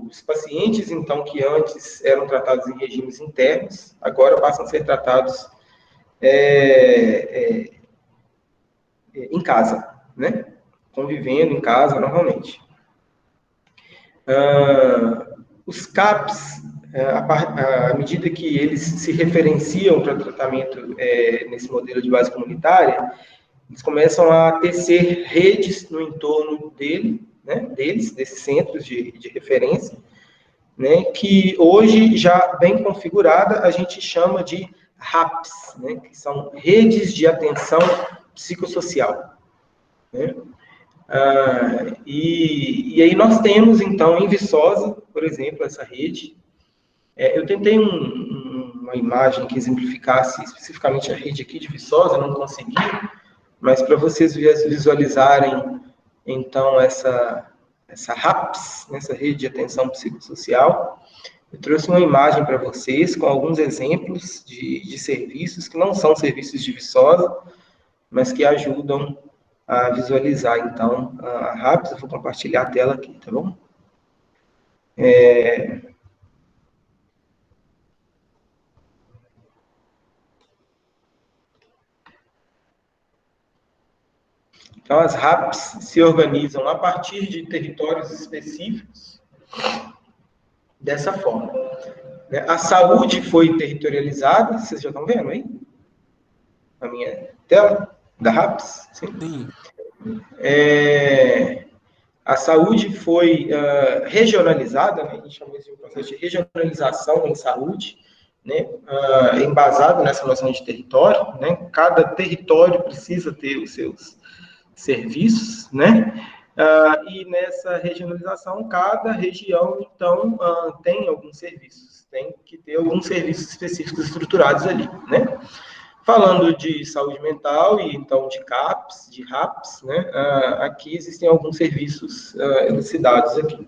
Os pacientes, então, que antes eram tratados em regimes internos, agora passam a ser tratados em casa, né? Convivendo em casa, normalmente. Os CAPs, à medida que eles se referenciam para tratamento nesse modelo de base comunitária, eles começam a tecer redes no entorno desses centros de referência, né, que hoje, já bem configurada, a gente chama de RAPs, né, que são redes de atenção psicossocial, né? E aí nós temos, então, em Viçosa, por exemplo, essa rede. Eu tentei uma imagem que exemplificasse especificamente a rede aqui de Viçosa, não consegui, mas para vocês visualizarem, então, essa RAPS, essa rede de atenção psicossocial, eu trouxe uma imagem para vocês com alguns exemplos de serviços que não são serviços de Viçosa, mas que ajudam a visualizar, então, a RAPS. Eu vou compartilhar a tela aqui, tá bom? Então, as RAPs se organizam a partir de territórios específicos dessa forma. A saúde foi territorializada, vocês já estão vendo aí? Na minha tela, da RAPs? Sim. A saúde foi regionalizada, né? A gente chama isso de um processo de regionalização em saúde, né? Embasado nessa noção de território, né? Cada território precisa ter os seus serviços, né? E nessa regionalização, cada região, então, tem alguns serviços, tem que ter alguns serviços específicos estruturados ali, né? Falando de saúde mental e, então, de CAPs, de RAPs, né? Aqui existem alguns serviços elucidados aqui.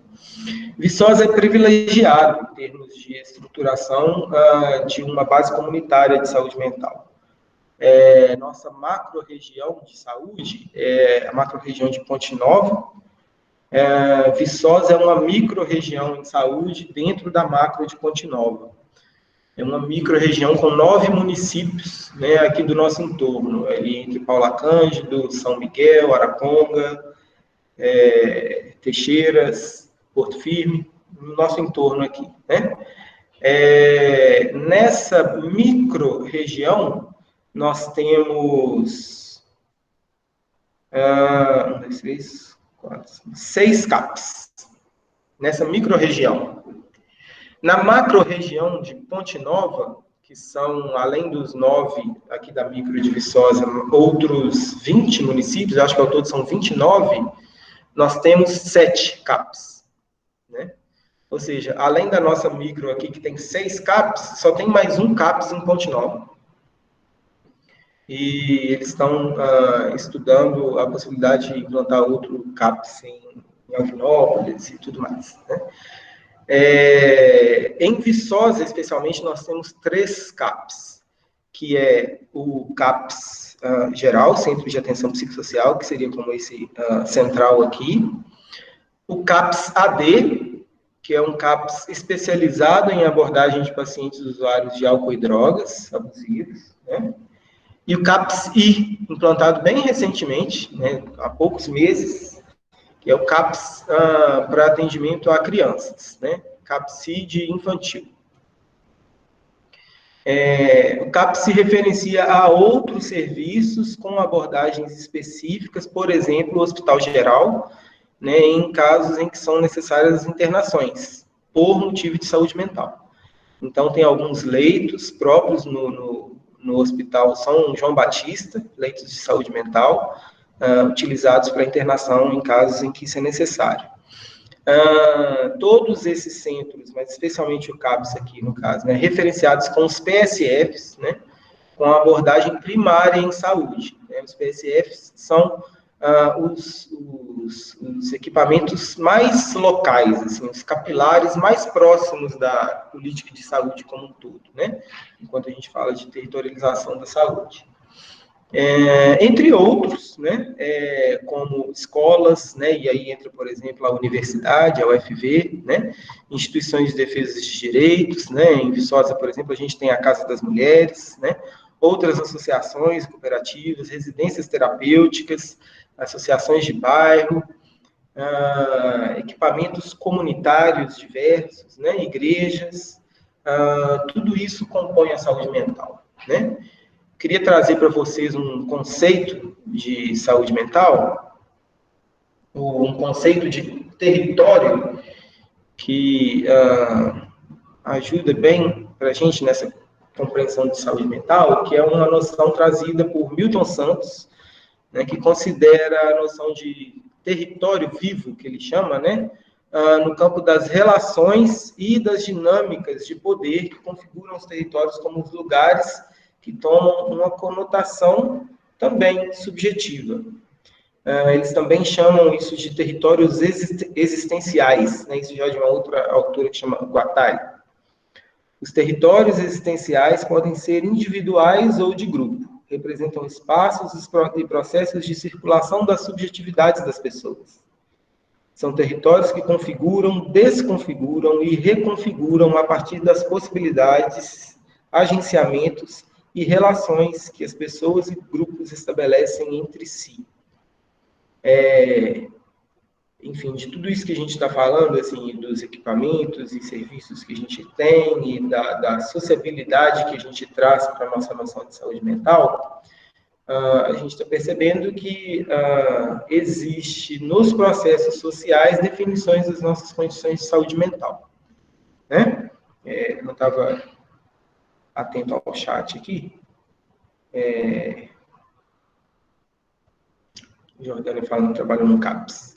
Viçosa é privilegiado em termos de estruturação de uma base comunitária de saúde mental. Nossa macro-região de saúde é a macro-região de Ponte Nova. Viçosa é uma micro-região em saúde dentro da macro de Ponte Nova. É uma micro-região com 9 municípios, né, aqui do nosso entorno, ali entre Paula Cândido, São Miguel, Araponga, Teixeiras, Porto Firme, no nosso entorno aqui, né? Nessa micro-região, nós temos 6 CAPs, nessa micro-região. Na macro-região de Ponte Nova, que são, além dos 9 aqui da micro de Viçosa, outros 20 municípios, acho que ao todo são 29, nós temos 7 CAPs, né? Ou seja, além da nossa micro aqui, que tem 6 CAPs, só tem mais um CAPs em Ponte Nova. E eles estão estudando a possibilidade de implantar outro CAPs em Alvinópolis e tudo mais, né? Em Viçosa, especialmente, nós temos 3 CAPs, que é o CAPs geral, Centro de Atenção Psicossocial, que seria como esse central aqui, o CAPs AD, que é um CAPs especializado em abordagem de pacientes usuários de álcool e drogas abusivos, né? E o CAPS-I, implantado bem recentemente, né, há poucos meses, que é o CAPS para atendimento a crianças, né? CAPS-I de infantil. O CAPS se referencia a outros serviços com abordagens específicas, por exemplo, o Hospital Geral, né, em casos em que são necessárias internações, por motivo de saúde mental. Então, tem alguns leitos próprios no Hospital São João Batista, leitos de saúde mental, utilizados para internação em casos em que isso é necessário. Todos esses centros, mas especialmente o CAPS aqui, no caso, né, referenciados com os PSFs, né, com a abordagem primária em saúde. Né? Os PSFs são os equipamentos mais locais, assim, os capilares mais próximos da política de saúde como um todo, né? Enquanto a gente fala de territorialização da saúde. Entre outros, né, como escolas, né, e aí entra, por exemplo, a universidade, a UFV, né, instituições de defesa de direitos, né, em Viçosa, por exemplo, a gente tem a Casa das Mulheres, né, outras associações, cooperativas, residências terapêuticas, associações de bairro, equipamentos comunitários diversos, né, igrejas, tudo isso compõe a saúde mental, né? Queria trazer para vocês um conceito de saúde mental, um conceito de território que ajuda bem para a gente nessa compreensão de saúde mental, que é uma noção trazida por Milton Santos, né, que considera a noção de território vivo, que ele chama, né, no campo das relações e das dinâmicas de poder que configuram os territórios como os lugares que tomam uma conotação também subjetiva. Eles também chamam isso de territórios existenciais, né, isso já é de uma outra autora que chama Guattari. Os territórios existenciais podem ser individuais ou de grupo. Representam espaços e processos de circulação das subjetividades das pessoas. São territórios que configuram, desconfiguram e reconfiguram a partir das possibilidades, agenciamentos e relações que as pessoas e grupos estabelecem entre si. Enfim, de tudo isso que a gente está falando, assim, dos equipamentos e serviços que a gente tem e da sociabilidade que a gente traz para a nossa noção de saúde mental, a gente está percebendo que existe nos processos sociais definições das nossas condições de saúde mental. Né? Eu não estava atento ao chat aqui. Jordânia falando que trabalha no CAPS.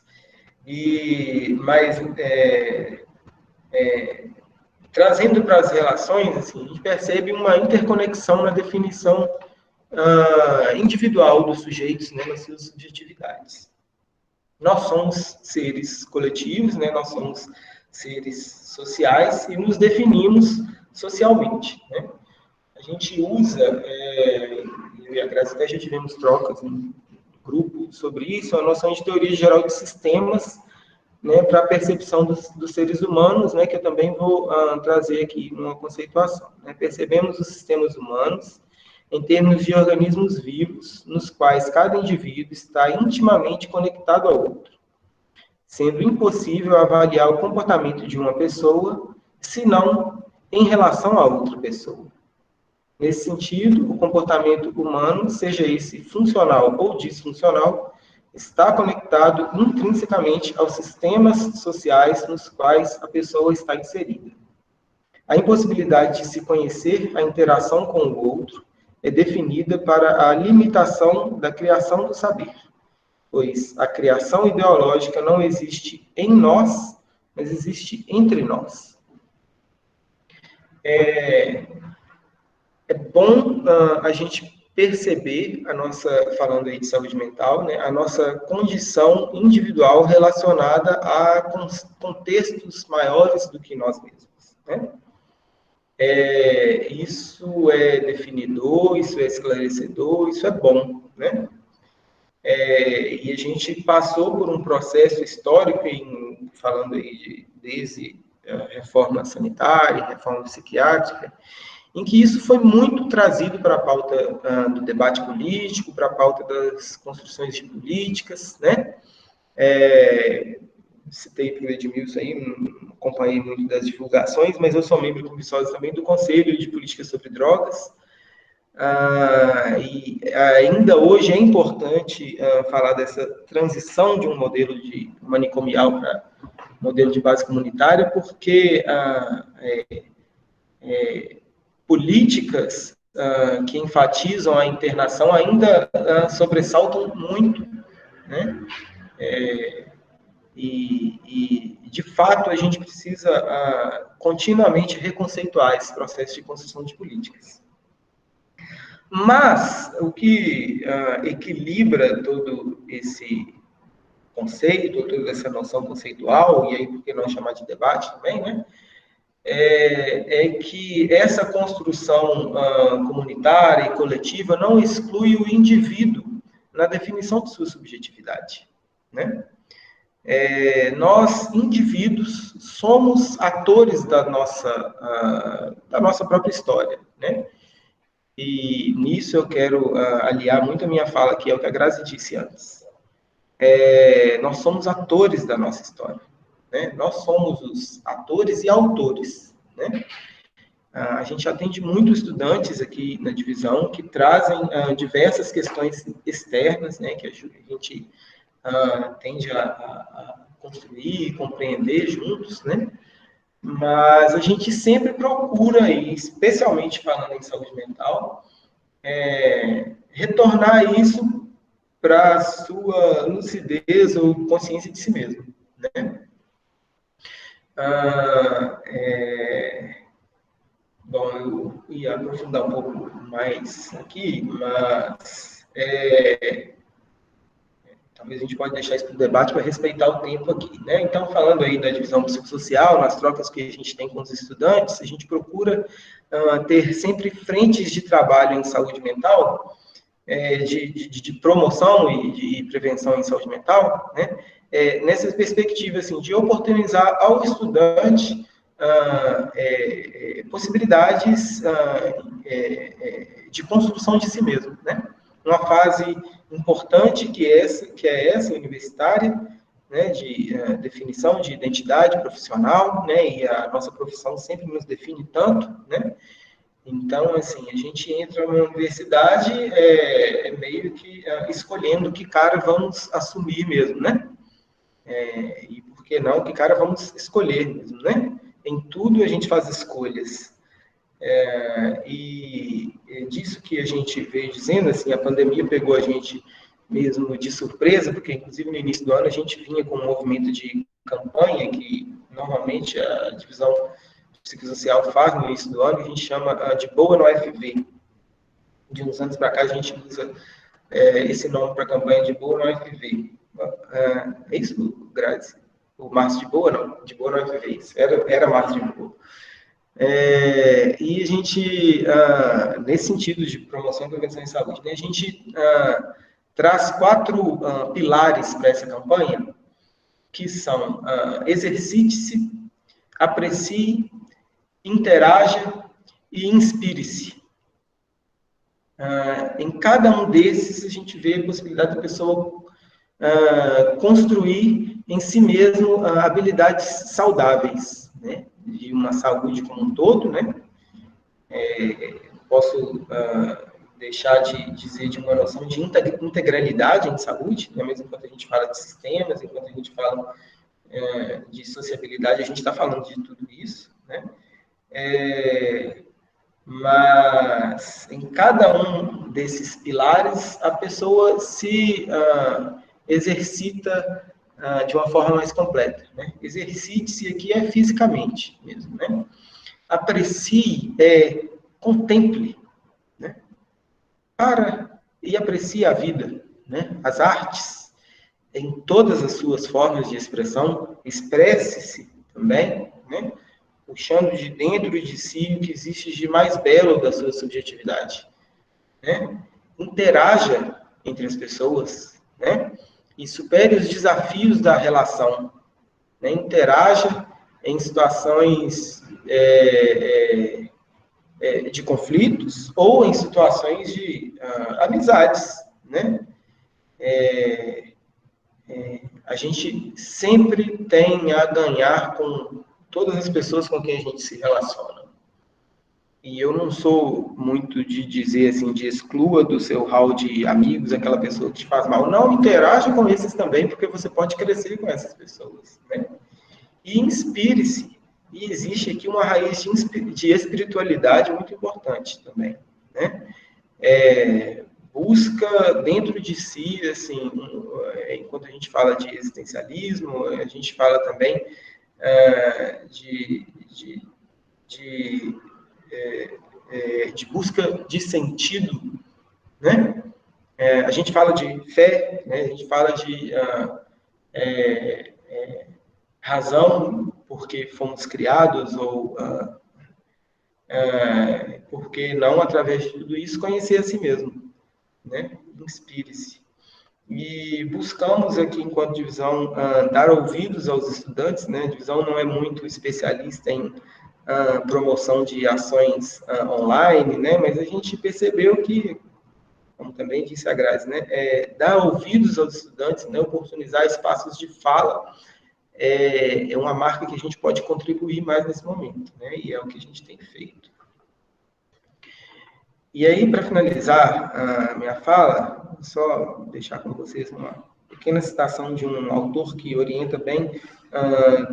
Mas trazendo para as relações, assim, a gente percebe uma interconexão na definição individual dos sujeitos, né, nas suas subjetividades. Nós somos seres coletivos, né, nós somos seres sociais e nos definimos socialmente. Né? A gente usa, eu e a Graça até já tivemos trocas em grupo sobre isso, a noção de teoria geral de sistemas, né, para a percepção dos seres humanos, né, que eu também vou trazer aqui numa conceituação. Né? Percebemos os sistemas humanos em termos de organismos vivos, nos quais cada indivíduo está intimamente conectado ao outro, sendo impossível avaliar o comportamento de uma pessoa, senão em relação a outra pessoa. Nesse sentido, o comportamento humano, seja esse funcional ou disfuncional, está conectado intrinsecamente aos sistemas sociais nos quais a pessoa está inserida. A impossibilidade de se conhecer a interação com o outro é definida para a limitação da criação do saber, pois a criação ideológica não existe em nós, mas existe entre nós. É bom a gente perceber falando aí de saúde mental, né, a nossa condição individual relacionada a contextos maiores do que nós mesmos, né? Isso é definidor, isso é esclarecedor, isso é bom, né? E a gente passou por um processo histórico, falando aí desde a reforma sanitária, reforma psiquiátrica, em que isso foi muito trazido para a pauta do debate político, para a pauta das construções de políticas, né? Citei para o Edmilson aí, não acompanhei muito das divulgações, mas eu sou membro com Viçosa também do Conselho de Políticas sobre Drogas, e ainda hoje é importante falar dessa transição de um modelo de manicomial para modelo de base comunitária, porque políticas que enfatizam a internação ainda sobressaltam muito, né? E, de fato, a gente precisa continuamente reconceituar esse processo de construção de políticas. Mas o que equilibra todo esse conceito, toda essa noção conceitual, e aí por que não chamar de debate também, né? Que essa construção comunitária e coletiva não exclui o indivíduo na definição de sua subjetividade, né? Nós, indivíduos, somos atores da nossa própria história, né? E nisso eu quero aliar muito a minha fala, que é o que a Grazi disse antes. Nós somos atores da nossa história, né? Nós somos os atores e autores, né? A gente atende muitos estudantes aqui na divisão que trazem diversas questões externas, né? Que a gente tende a construir e compreender juntos, né? Mas a gente sempre procura, e especialmente falando em saúde mental, retornar isso para a sua lucidez ou consciência de si mesmo, né? Bom, eu ia aprofundar um pouco mais aqui, mas talvez a gente pode deixar isso para o debate para respeitar o tempo aqui, né? Então, falando aí da divisão psicossocial, nas trocas que a gente tem com os estudantes, a gente procura ter sempre frentes de trabalho em saúde mental, de promoção e de prevenção em saúde mental, né? Nessa perspectiva assim, de oportunizar ao estudante possibilidades de construção de si mesmo, né? Uma fase importante que é essa universitária, né, de definição de identidade profissional, né, e a nossa profissão sempre nos define tanto, né? Então, assim, a gente entra na universidade meio que escolhendo que cara vamos assumir mesmo, né? E por que não, que cara vamos escolher mesmo, né? Em tudo a gente faz escolhas. E é disso que a gente veio dizendo, assim, a pandemia pegou a gente mesmo de surpresa, porque inclusive no início do ano a gente vinha com um movimento de campanha que normalmente a divisão psicossocial faz no início do ano, que a gente chama de Boa no FV. De uns anos para cá a gente usa esse nome para a campanha de Boa no FV. É isso, Grazi? O Márcio de Boa, não? De Boa no FV, isso. Era Márcio de Boa. E a gente, nesse sentido de promoção e prevenção em saúde, né, a gente traz 4 pilares para essa campanha, que são exercite-se, aprecie, interaja e inspire-se. Em cada um desses, a gente vê a possibilidade da pessoa construir em si mesmo habilidades saudáveis, né? De uma saúde como um todo, né? Posso deixar de dizer de uma noção de integralidade em saúde, né? Mesmo enquanto a gente fala de sistemas, enquanto a gente fala de sociabilidade, a gente está falando de tudo isso, né? Mas em cada um desses pilares, a pessoa se exercita de uma forma mais completa. Né? Exercite-se aqui é fisicamente mesmo. Né? Aprecie, contemple, né? Para e aprecie a vida. Né? As artes, em todas as suas formas de expressão, expresse-se também, né? Puxando de dentro de si o que existe de mais belo da sua subjetividade. Né? Interaja entre as pessoas, né? E supere os desafios da relação. Né? Interaja em situações de conflitos ou em situações de amizades. Né? A gente sempre tem a ganhar com todas as pessoas com quem a gente se relaciona. E eu não sou muito de dizer assim, de exclua do seu hall de amigos aquela pessoa que te faz mal. Não, interaja com esses também, porque você pode crescer com essas pessoas. Né? E inspire-se. E existe aqui uma raiz de espiritualidade muito importante também. Né? Busca dentro de si, assim, enquanto a gente fala de existencialismo, a gente fala também de busca de sentido, né? A gente fala de fé, né? A gente fala de razão, porque fomos criados, ou porque não, através de tudo isso, conhecer a si mesmo. Né? Inspire-se. E buscamos aqui, enquanto divisão, dar ouvidos aos estudantes. Né? A divisão não é muito especialista em promoção de ações online, né? Mas a gente percebeu que, como também disse a Grazi, né? Dar ouvidos aos estudantes, né? Oportunizar espaços de fala, é uma marca que a gente pode contribuir mais nesse momento, né? E é o que a gente tem feito. E aí, para finalizar a minha fala, só deixar com vocês uma pequena citação de um autor que orienta bem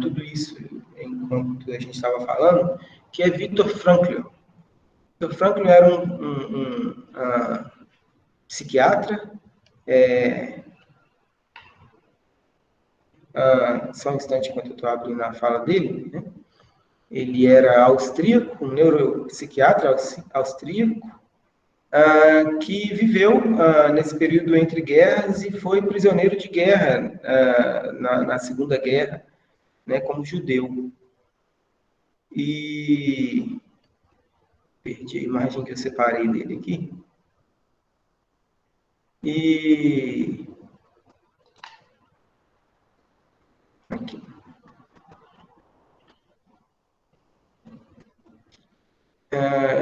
tudo isso enquanto a gente estava falando, que é Viktor Frankl. Viktor Frankl era um psiquiatra. Só um instante enquanto eu estou abrindo a fala dele. Né? Ele era austríaco, um neuropsiquiatra austríaco, que viveu nesse período entre guerras e foi prisioneiro de guerra na Segunda Guerra, né, como judeu. E perdi a imagem que eu separei dele aqui. E aqui.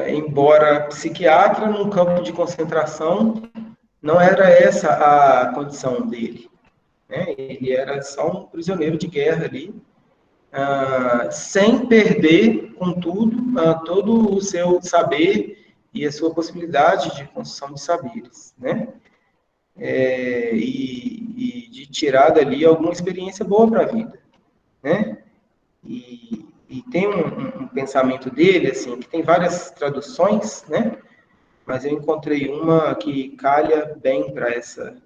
Embora psiquiatra, num campo de concentração, não era essa a condição dele. Né? Ele era só um prisioneiro de guerra ali, sem perder, contudo, todo o seu saber e a sua possibilidade de construção de saberes. Né? E de tirar dali alguma experiência boa para a vida. Né? E tem um pensamento dele, assim, que tem várias traduções, né? Mas eu encontrei uma que calha bem para essa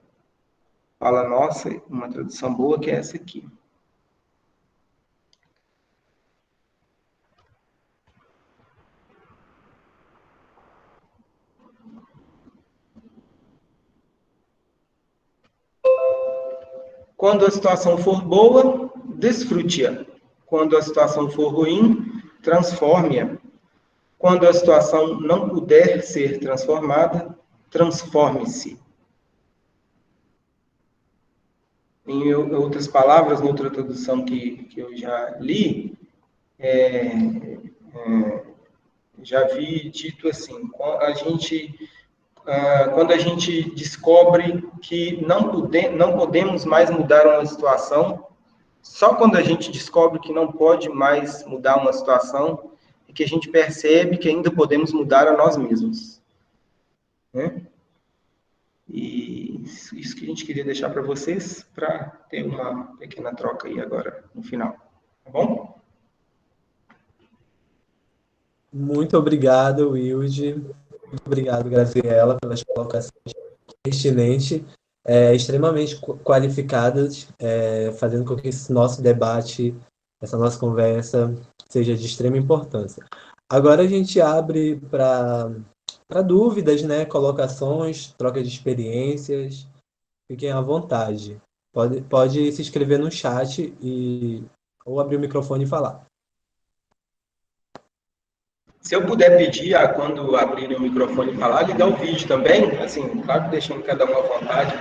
fala nossa, uma tradução boa, que é essa aqui. Quando a situação for boa, desfrute-a. Quando a situação for ruim, transforme-a. Quando a situação não puder ser transformada, transforme-se. Em outras palavras, noutra tradução que eu já li, já vi dito assim, quando a gente descobre que não podemos mais mudar uma situação, só quando a gente descobre que não pode mais mudar uma situação, é que a gente percebe que ainda podemos mudar a nós mesmos. Né? E isso que a gente queria deixar para vocês, para ter uma pequena troca aí agora, no final. Tá bom? Muito obrigado, Wilde. Muito obrigado, Graziela, pelas colocações pertinentes, extremamente qualificadas, fazendo com que esse nosso debate, essa nossa conversa, seja de extrema importância. Agora a gente abre para dúvidas, né, colocações, troca de experiências. Fiquem à vontade. Pode se inscrever no chat ou abrir o microfone e falar. Se eu puder pedir, quando abrirem o microfone e falar, ligar o vídeo também, assim, claro que deixando cada um à vontade,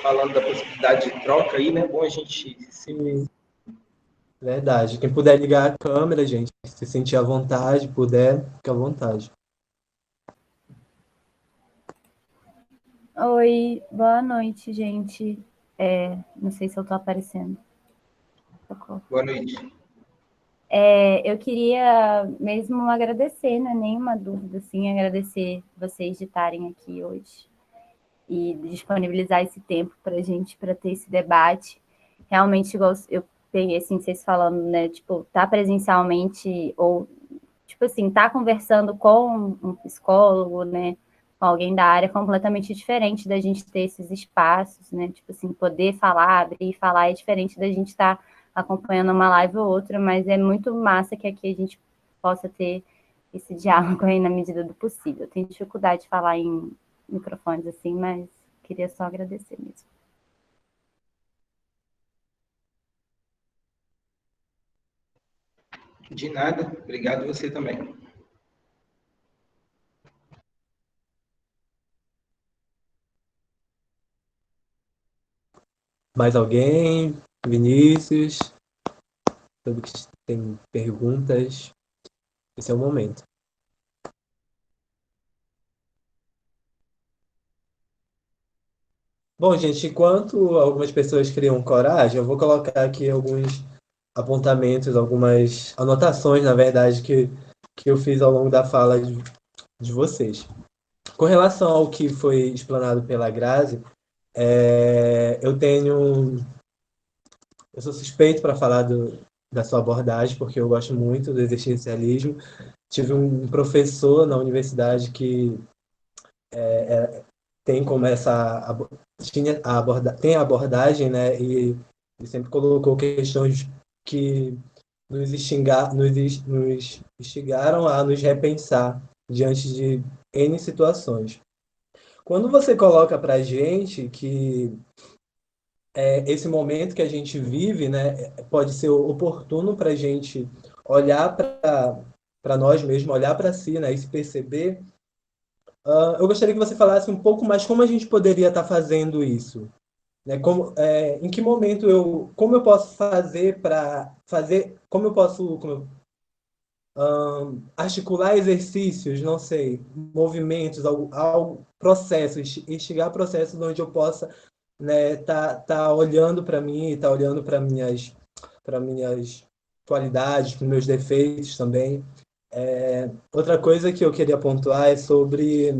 falando da possibilidade de troca aí, né? Bom a gente Sim, verdade. Quem puder ligar a câmera, gente, se sentir à vontade, puder, fica à vontade. Oi, boa noite, gente. Não sei se eu estou aparecendo. Boa noite. Eu queria mesmo agradecer, não é nenhuma dúvida, assim, agradecer vocês de estarem aqui hoje e disponibilizar esse tempo para a gente, para ter esse debate. Realmente, igual eu peguei, assim, vocês falando, né, tipo, tá presencialmente ou, tipo assim, tá conversando com um psicólogo, né, com alguém da área completamente diferente da gente ter esses espaços, né, tipo assim, poder falar, abrir e falar é diferente da gente estar acompanhando uma live ou outra, mas é muito massa que aqui a gente possa ter esse diálogo aí na medida do possível. Eu tenho dificuldade de falar em microfones assim, mas queria só agradecer mesmo. De nada, obrigado você também. Mais alguém? Vinícius? Todos que têm perguntas? Esse é o momento. Bom, gente, enquanto algumas pessoas criam coragem, eu vou colocar aqui alguns apontamentos, algumas anotações, na verdade, que eu fiz ao longo da fala de vocês. Com relação ao que foi explanado pela Grazi, eu sou suspeito para falar da sua abordagem, porque eu gosto muito do existencialismo. Tive um professor na universidade que tem como tem a abordagem, né, e sempre colocou questões que nos instigaram a nos repensar diante de N situações. Quando você coloca para a gente que esse momento que a gente vive, né, pode ser oportuno para a gente olhar para nós mesmos, olhar para si, né, e se perceber, eu gostaria que você falasse um pouco mais como a gente poderia estar fazendo isso. Né? Em que momento como eu posso fazer para fazer, como eu posso articular exercícios, não sei, movimentos, processos, instigar processos onde eu possa, né, tá olhando para mim, tá olhando para minhas qualidades, para meus defeitos também. Outra coisa que eu queria pontuar é sobre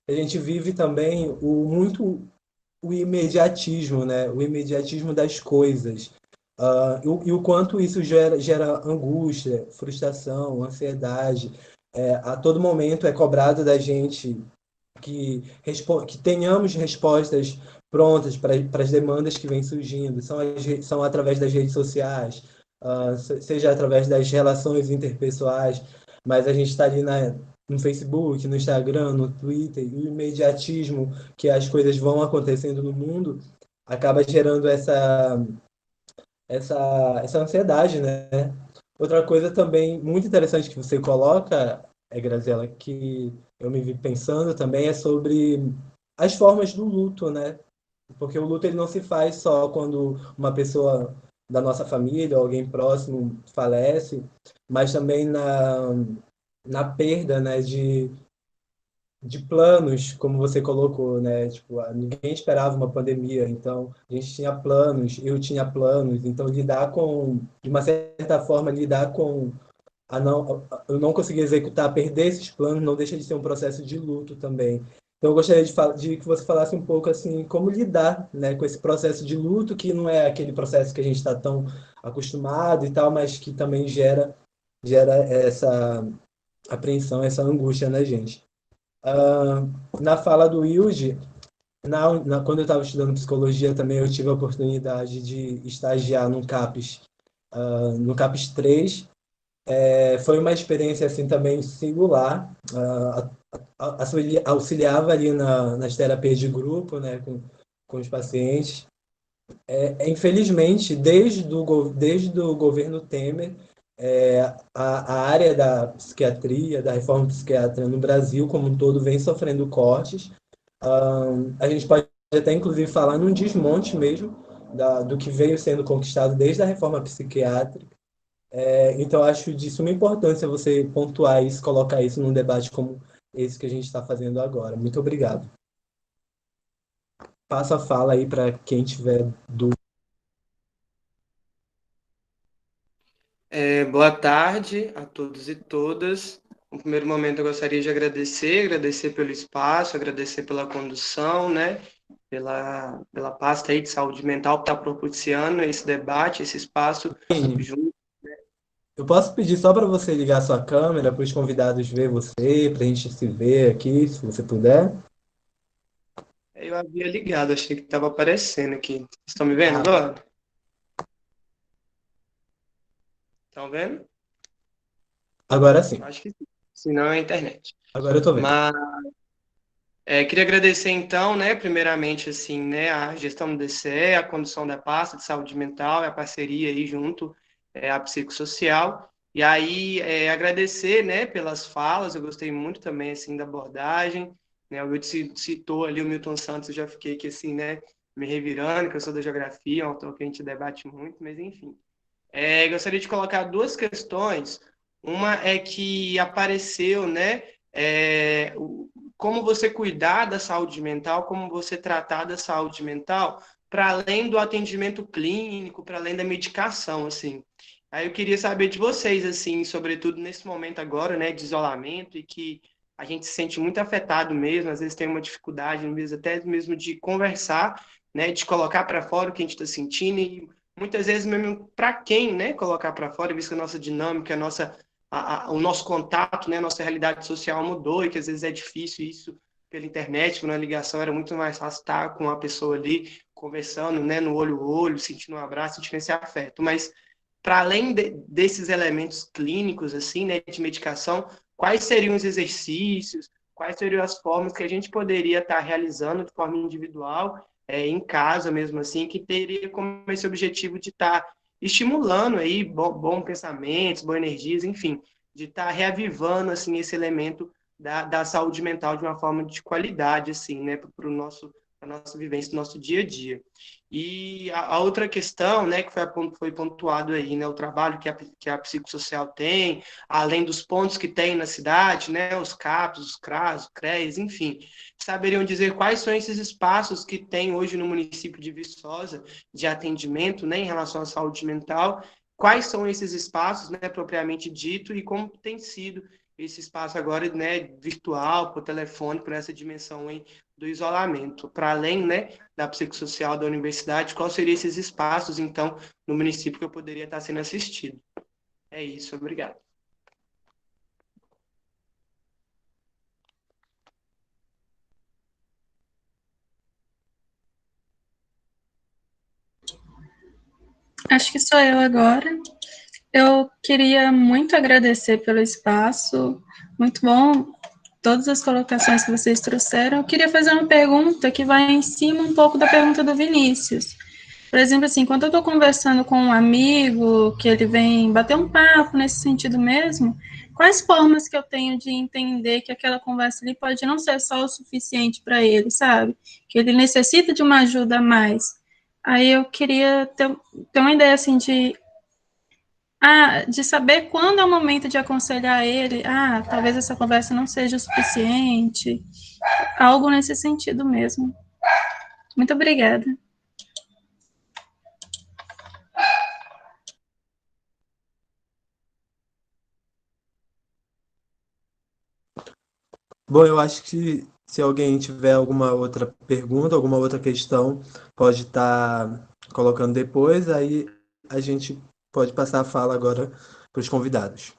a gente vive também o imediatismo, né? O imediatismo das coisas. E o quanto isso gera angústia, frustração, ansiedade. A todo momento é cobrado da gente que tenhamos respostas prontas para as demandas que vêm surgindo. São através das redes sociais, seja através das relações interpessoais, mas a gente está ali no Facebook, no Instagram, no Twitter, e o imediatismo que as coisas vão acontecendo no mundo acaba gerando essa ansiedade, né? Outra coisa também muito interessante que você coloca, Graziela, que eu me vi pensando também, é sobre as formas do luto, né? Porque o luto ele não se faz só quando uma pessoa da nossa família ou alguém próximo falece, mas também na perda, né, de planos, como você colocou, né? Tipo, ninguém esperava uma pandemia, então a gente tinha planos, eu tinha planos, então de uma certa forma, lidar com eu não conseguir executar, perder esses planos, não deixa de ser um processo de luto também. Então, eu gostaria de que você falasse um pouco assim, como lidar, né, com esse processo de luto, que não é aquele processo que a gente está tão acostumado e tal, mas que também gera gera essa apreensão, essa angústia na gente. Ah, na fala do Wilde, quando eu estava estudando psicologia também, eu tive a oportunidade de estagiar no CAPES 3. Foi uma experiência assim também singular. Auxiliava ali nas terapias de grupo, né, com os pacientes. Infelizmente, desde o governo Temer, a área da psiquiatria, da reforma psiquiátrica no Brasil como um todo vem sofrendo cortes. A gente pode até, inclusive, falar num desmonte mesmo do que veio sendo conquistado desde a reforma psiquiátrica. Então, acho de suma importância você pontuar isso, colocar isso num debate como esse que a gente está fazendo agora. Muito obrigado. Passo a fala aí para quem tiver dúvida. Boa tarde a todos e todas. No primeiro momento, eu gostaria de agradecer pelo espaço, agradecer pela condução, né? Pela pasta aí de saúde mental que está propiciando esse debate, esse espaço junto. Eu posso pedir só para você ligar sua câmera para os convidados ver você, para a gente se ver aqui, se você puder. Eu havia ligado, achei que estava aparecendo aqui. Vocês estão me vendo agora? Estão vendo? Agora sim. Acho que sim. Se não, é a internet. Agora eu estou vendo. Mas queria agradecer, então, né, primeiramente, assim, né, a gestão do DCE, a condução da pasta de saúde mental, a parceria aí junto à psicossocial. E aí, agradecer, né, pelas falas, eu gostei muito também, assim, da abordagem, né, o Wilton citou ali o Milton Santos, eu já fiquei aqui, assim, né, me revirando, que eu sou da geografia, é um autor que a gente debate muito, mas enfim. Gostaria de colocar duas questões. Uma é que apareceu, né, como você cuidar da saúde mental, como você tratar da saúde mental, para além do atendimento clínico, para além da medicação, assim. Aí eu queria saber de vocês, assim, sobretudo nesse momento agora, né, de isolamento, e que a gente se sente muito afetado mesmo, às vezes tem uma dificuldade, até mesmo de conversar, né, de colocar para fora o que a gente está sentindo, e muitas vezes mesmo para quem, né, colocar para fora, visto que a nossa dinâmica, o nosso contato, né, a nossa realidade social mudou e que às vezes é difícil isso pela internet, na ligação era muito mais fácil estar com a pessoa ali conversando, né, no olho a olho, sentindo um abraço, sentindo esse afeto. Mas para além desses elementos clínicos assim, né, de medicação, quais seriam os exercícios, quais seriam as formas que a gente poderia estar realizando de forma individual, em casa mesmo assim, que teria como esse objetivo de estar estimulando aí bons pensamentos, boas energias, enfim, de estar reavivando assim esse elemento da saúde mental de uma forma de qualidade, assim, né, para a nossa vivência, do nosso dia a dia. E a outra questão, né, que foi pontuado aí, né, o trabalho que a psicossocial tem, além dos pontos que tem na cidade, né, os CAPs, os CRAS, os CREAs, enfim, saberiam dizer quais são esses espaços que tem hoje no município de Viçosa de atendimento, né, em relação à saúde mental, quais são esses espaços, né, propriamente dito, e como tem sido esse espaço agora, né, virtual, por telefone, por essa dimensão aí do isolamento, para além, né, da psicossocial da universidade, quais seriam esses espaços, então, no município que eu poderia estar sendo assistido? É isso, obrigado. Acho que sou eu agora. Eu queria muito agradecer pelo espaço, muito bom todas as colocações que vocês trouxeram. Eu queria fazer uma pergunta que vai em cima um pouco da pergunta do Vinícius. Por exemplo, assim, quando eu estou conversando com um amigo, que ele vem bater um papo nesse sentido mesmo, quais formas que eu tenho de entender que aquela conversa ali pode não ser só o suficiente para ele, sabe? Que ele necessita de uma ajuda a mais. Aí eu queria ter uma ideia, assim, de saber quando é o momento de aconselhar ele, talvez essa conversa não seja o suficiente, algo nesse sentido mesmo. Muito obrigada. Bom, eu acho que se alguém tiver alguma outra pergunta, alguma outra questão, pode estar colocando depois, aí a gente pode passar a fala agora para os convidados.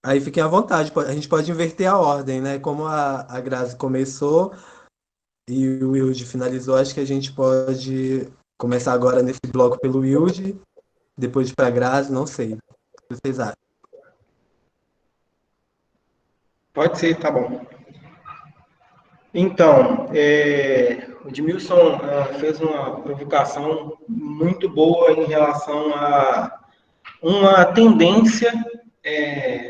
Aí fiquem à vontade, a gente pode inverter a ordem, né? Como a Grazi começou e o Wilde finalizou, acho que a gente pode começar agora nesse bloco pelo Wilde, depois para a Grazi, não sei. O que vocês acham? Pode ser, tá bom. Então, o Edmilson fez uma provocação muito boa em relação a uma tendência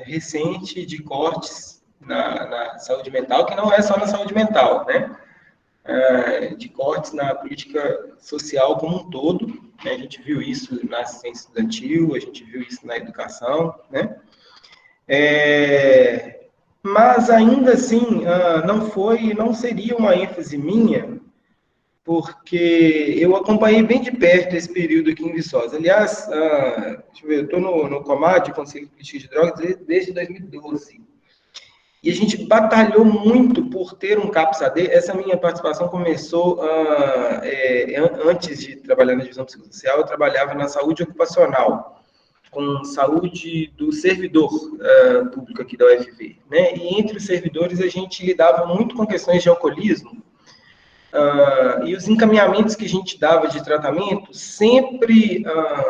recente de cortes na saúde mental, que não é só na saúde mental, né? De cortes na política social como um todo, né? A gente viu isso na assistência estudantil, a gente viu isso na educação, né? Mas ainda assim, não seria uma ênfase minha, porque eu acompanhei bem de perto esse período aqui em Viçosa. Aliás, deixa eu ver, eu estou no COMAD, Conselho de Política de Drogas, desde 2012. E a gente batalhou muito por ter um CAPS-AD. Essa minha participação começou antes de trabalhar na divisão psicossocial, eu trabalhava na saúde ocupacional, com saúde do servidor público aqui da UFV, né? E entre os servidores a gente lidava muito com questões de alcoolismo, e os encaminhamentos que a gente dava de tratamento sempre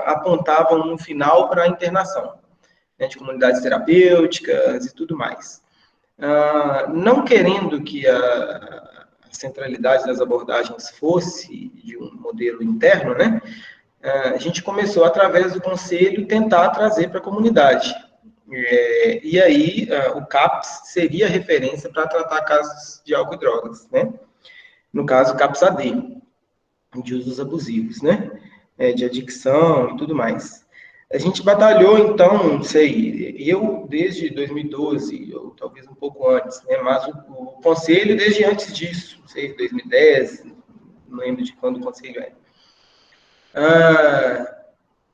apontavam no final para a internação, né, de comunidades terapêuticas e tudo mais. Não querendo que a centralidade das abordagens fosse de um modelo interno, né? A gente começou, através do conselho, tentar trazer para a comunidade. E aí, o CAPS seria a referência para tratar casos de álcool e drogas, né? No caso, CAPS-AD, de usos abusivos, né? De adicção e tudo mais. A gente batalhou, então, não sei, eu desde 2012, ou talvez um pouco antes, né? Mas o conselho desde antes disso, não sei, 2010, não lembro de quando o conselho é.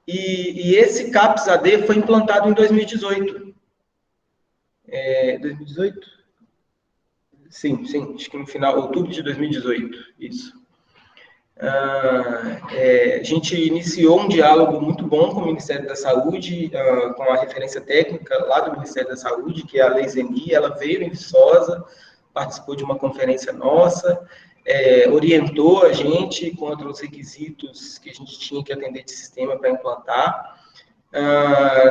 E esse CAPS-AD foi implantado em 2018. 2018? Sim, acho que no final, outubro de 2018, isso. A gente iniciou um diálogo muito bom com o Ministério da Saúde, com a referência técnica lá do Ministério da Saúde, que é a Lei Zeni. Ela veio em Viçosa, participou de uma conferência nossa, orientou a gente contra os requisitos que a gente tinha que atender de sistema para implantar.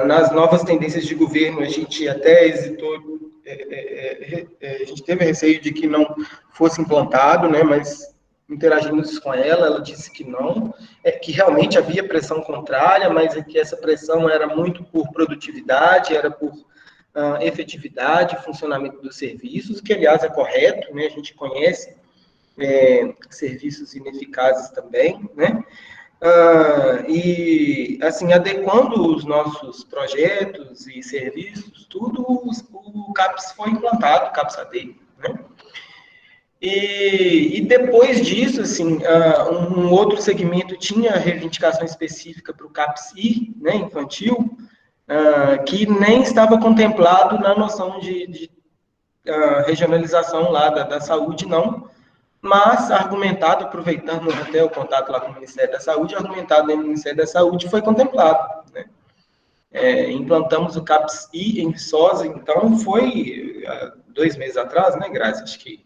Nas novas tendências de governo, a gente até hesitou, a gente teve receio de que não fosse implantado, né, mas interagimos com ela disse que não, que realmente havia pressão contrária, mas que essa pressão era muito por produtividade, era por efetividade, funcionamento dos serviços, que aliás é correto, né, a gente conhece serviços ineficazes também, né? E, assim, adequando os nossos projetos e serviços, tudo, o CAPS foi implantado, o CAPS-AD, né? E depois disso, assim, um outro segmento tinha reivindicação específica para o CAPS-I, né, infantil, que nem estava contemplado na noção de regionalização lá da saúde, não, mas argumentado, aproveitando até o contato lá com o Ministério da Saúde, argumentado no Ministério da Saúde, foi contemplado, né? Implantamos o CAPS-I em Viçosa, então foi 2 meses atrás, né, Grazi? Acho que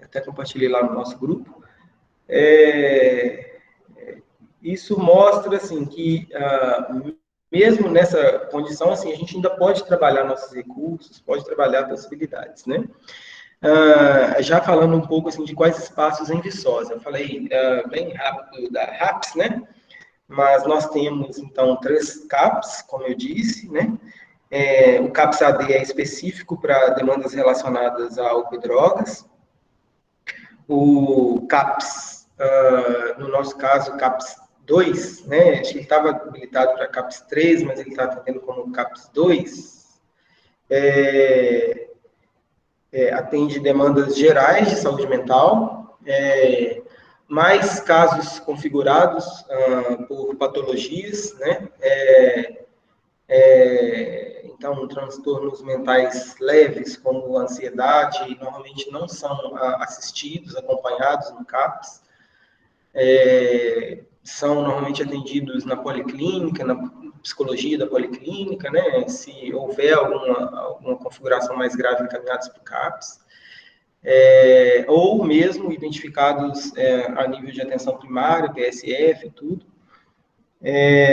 até compartilhei lá no nosso grupo. Isso mostra, assim, que mesmo nessa condição, assim, a gente ainda pode trabalhar nossos recursos, pode trabalhar possibilidades, né? Já falando um pouco, assim, de quais espaços em Viçosa. Eu falei bem rápido da RAPS, né? Mas nós temos, então, 3 CAPs, como eu disse, né? O CAPS-AD é específico para demandas relacionadas a álcool e drogas. O CAPS, no nosso caso, o CAPS 2, né? Acho que ele estava habilitado para CAPS 3, mas ele está atendendo como CAPS 2. Atende demandas gerais de saúde mental, mais casos configurados por patologias, né? Então, transtornos mentais leves, como ansiedade, normalmente não são assistidos, acompanhados no CAPS. São normalmente atendidos na policlínica, psicologia da policlínica, né? Se houver alguma configuração mais grave, encaminhados para o CAPS, ou mesmo identificados a nível de atenção primária, PSF, tudo,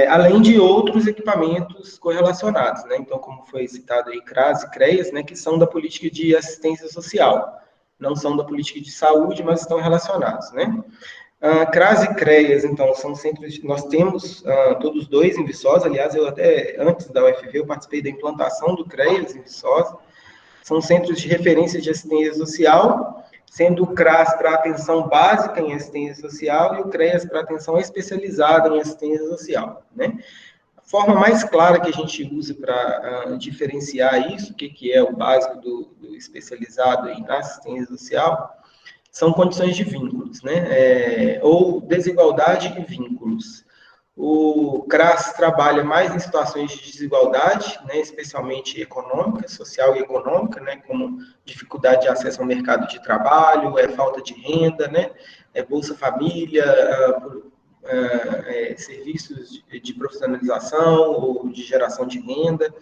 além de outros equipamentos correlacionados, né? Então, como foi citado aí, CRAS e CREAS, né, que são da política de assistência social, não são da política de saúde, mas estão relacionados, né? CRAS e CREAS, então, são centros, nós temos todos dois em Viçosa, aliás, eu até, antes da UFV, eu participei da implantação do CREAS em Viçosa, são centros de referência de assistência social, sendo o CRAS para atenção básica em assistência social e o CREAS para atenção especializada em assistência social, né? A forma mais clara que a gente usa para diferenciar isso, o que é o básico do especializado em assistência social, são condições de vínculos, né? Ou desigualdade e vínculos. O CRAS trabalha mais em situações de desigualdade, né, especialmente econômica, social e econômica, né, como dificuldade de acesso ao mercado de trabalho, falta de renda, né, Bolsa Família, serviços de profissionalização ou de geração de renda.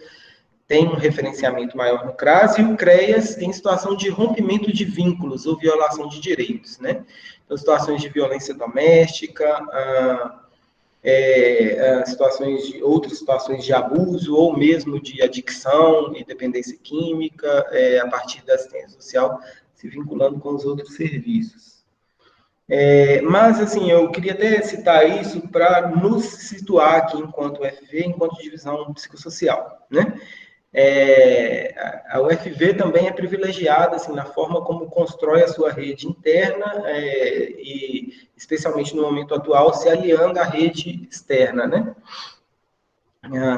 Tem um referenciamento maior no CRAS, e o CREAS em situação de rompimento de vínculos ou violação de direitos, né? Então, situações de violência doméstica, outras situações de abuso ou mesmo de adicção e dependência química, a partir da assistência social, se vinculando com os outros serviços. Mas, assim, eu queria até citar isso para nos situar aqui enquanto UFV, enquanto divisão psicossocial, né? A UFV também é privilegiada assim, na forma como constrói a sua rede interna e, especialmente no momento atual, se aliando à rede externa, né?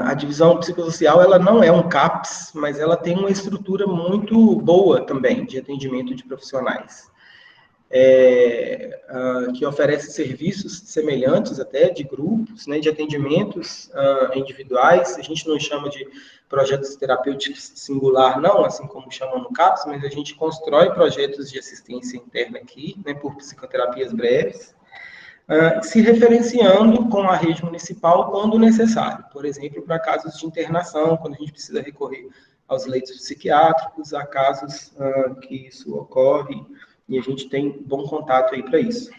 A divisão psicossocial, ela não é um CAPS, mas ela tem uma estrutura muito boa também de atendimento de profissionais. Que oferece serviços semelhantes até de grupos, né, de atendimentos individuais. A gente não chama de projetos terapêuticos singular, não, assim como chamam no CAPS, mas a gente constrói projetos de assistência interna aqui, né, por psicoterapias breves, se referenciando com a rede municipal quando necessário. Por exemplo, para casos de internação, quando a gente precisa recorrer aos leitos psiquiátricos, há casos que isso ocorre, e a gente tem bom contato aí para isso.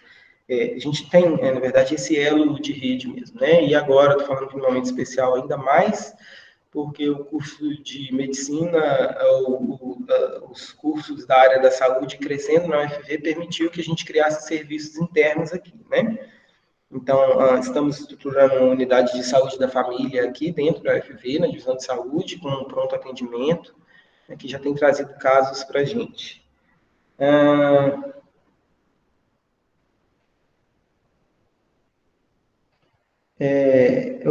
A gente tem, na verdade, esse elo de rede mesmo, né? E agora, estou falando de um momento especial ainda mais, porque o curso de medicina, os cursos da área da saúde crescendo na UFV permitiu que a gente criasse serviços internos aqui, né? Então, estamos estruturando uma unidade de saúde da família aqui dentro da UFV, na divisão de saúde, com um pronto atendimento, né, que já tem trazido casos para a gente.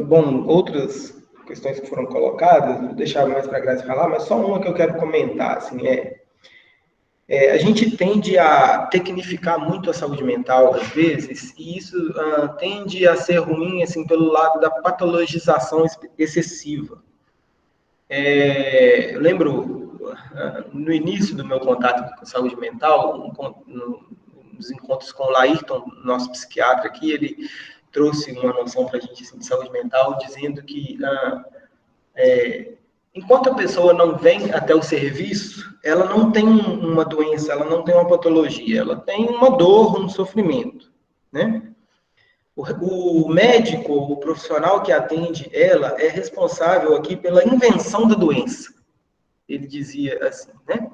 Bom, outras questões que foram colocadas, vou deixar mais para a Grazi falar, mas só uma que eu quero comentar, assim, a gente tende a tecnificar muito a saúde mental, às vezes, e isso tende a ser ruim, assim, pelo lado da patologização excessiva. Eu lembro, no início do meu contato com saúde mental, nos encontros com o Laírton, nosso psiquiatra aqui, ele trouxe uma noção para a gente assim, de saúde mental, dizendo que enquanto a pessoa não vem até o serviço, ela não tem uma doença, ela não tem uma patologia, ela tem uma dor, um sofrimento, né? O médico, o profissional que atende ela, é responsável aqui pela invenção da doença. Ele dizia assim, né?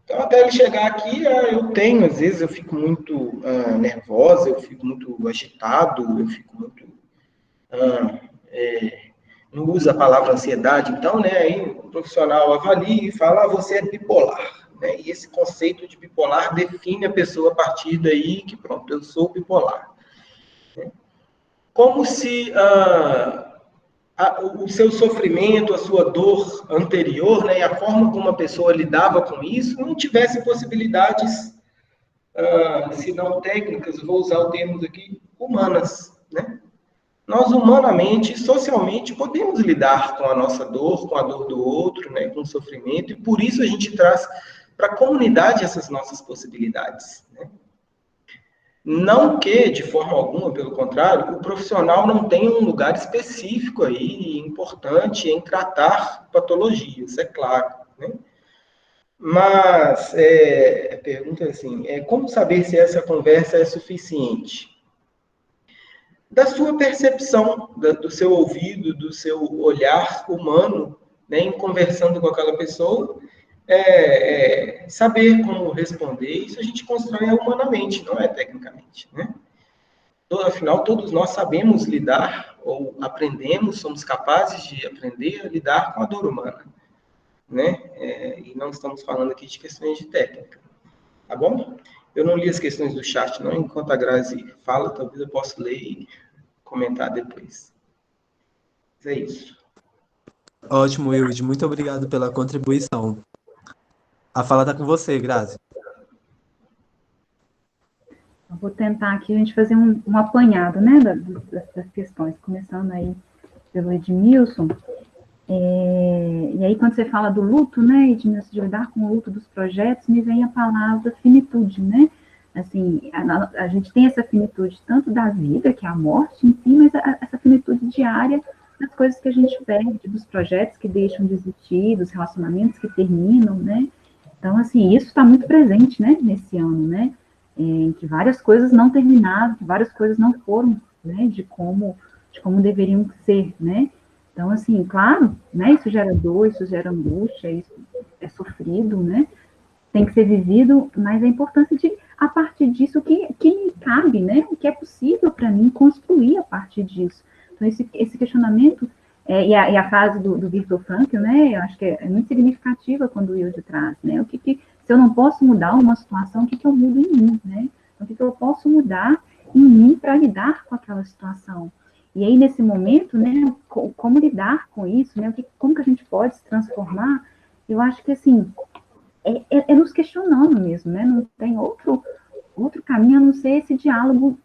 Então, até ele chegar aqui, às vezes eu fico muito nervosa, eu fico muito agitado, eu fico muito... não usa a palavra ansiedade, então, né, aí o profissional avalia e fala, você é bipolar, né? E esse conceito de bipolar define a pessoa a partir daí que, pronto, eu sou bipolar. Como se o seu sofrimento, a sua dor anterior, né, e a forma como a pessoa lidava com isso, não tivesse possibilidades, se não técnicas, vou usar o termo aqui, humanas, né? Nós, humanamente, socialmente, podemos lidar com a nossa dor, com a dor do outro, né, com o sofrimento, e por isso a gente traz para a comunidade essas nossas possibilidades, né? Não que, de forma alguma, pelo contrário, o profissional não tenha um lugar específico aí, importante em tratar patologias, é claro, né? Mas a pergunta é assim, como saber se essa conversa é suficiente? Da sua percepção, do seu ouvido, do seu olhar humano, né, em conversando com aquela pessoa, saber como responder, isso a gente constrói humanamente, não é tecnicamente, né? Afinal, todos nós sabemos lidar, ou aprendemos, somos capazes de aprender a lidar com a dor humana, né? E não estamos falando aqui de questões de técnica, tá bom? Eu não li as questões do chat, não. Enquanto a Grazi fala, talvez eu possa ler e comentar depois. Mas é isso. Ótimo, Wilde. Muito obrigado pela contribuição. A fala está com você, Grazi. Eu vou tentar aqui a gente fazer um apanhado, né, das questões, começando aí pelo Edmilson. E aí, quando você fala do luto, né, Edmilson, de lidar com o luto dos projetos, me vem a palavra finitude, né? Assim, a gente tem essa finitude tanto da vida, que é a morte em si, mas essa finitude diária das coisas que a gente perde, dos projetos que deixam de existir, dos relacionamentos que terminam, né? Então, assim, isso está muito presente, né, nesse ano, né? Em que várias coisas não terminaram, que várias coisas não foram, né, de como deveriam ser, né? Então, assim, claro, né, isso gera dor, isso gera angústia, isso é sofrido, né? Tem que ser vivido, mas a importância de, a partir disso, que me cabe, né? O que é possível para mim construir a partir disso. Então, esse questionamento, e a frase do Viktor Frankl, né? Eu acho que é muito significativa quando o Wilde traz, né? Se eu não posso mudar uma situação, o que eu mudo em mim, né? Então, o que eu posso mudar em mim para lidar com aquela situação? E aí, nesse momento, né, como lidar com isso, né, como que a gente pode se transformar? Eu acho que, assim, nos questionando mesmo, né, não tem outro caminho a não ser esse diálogo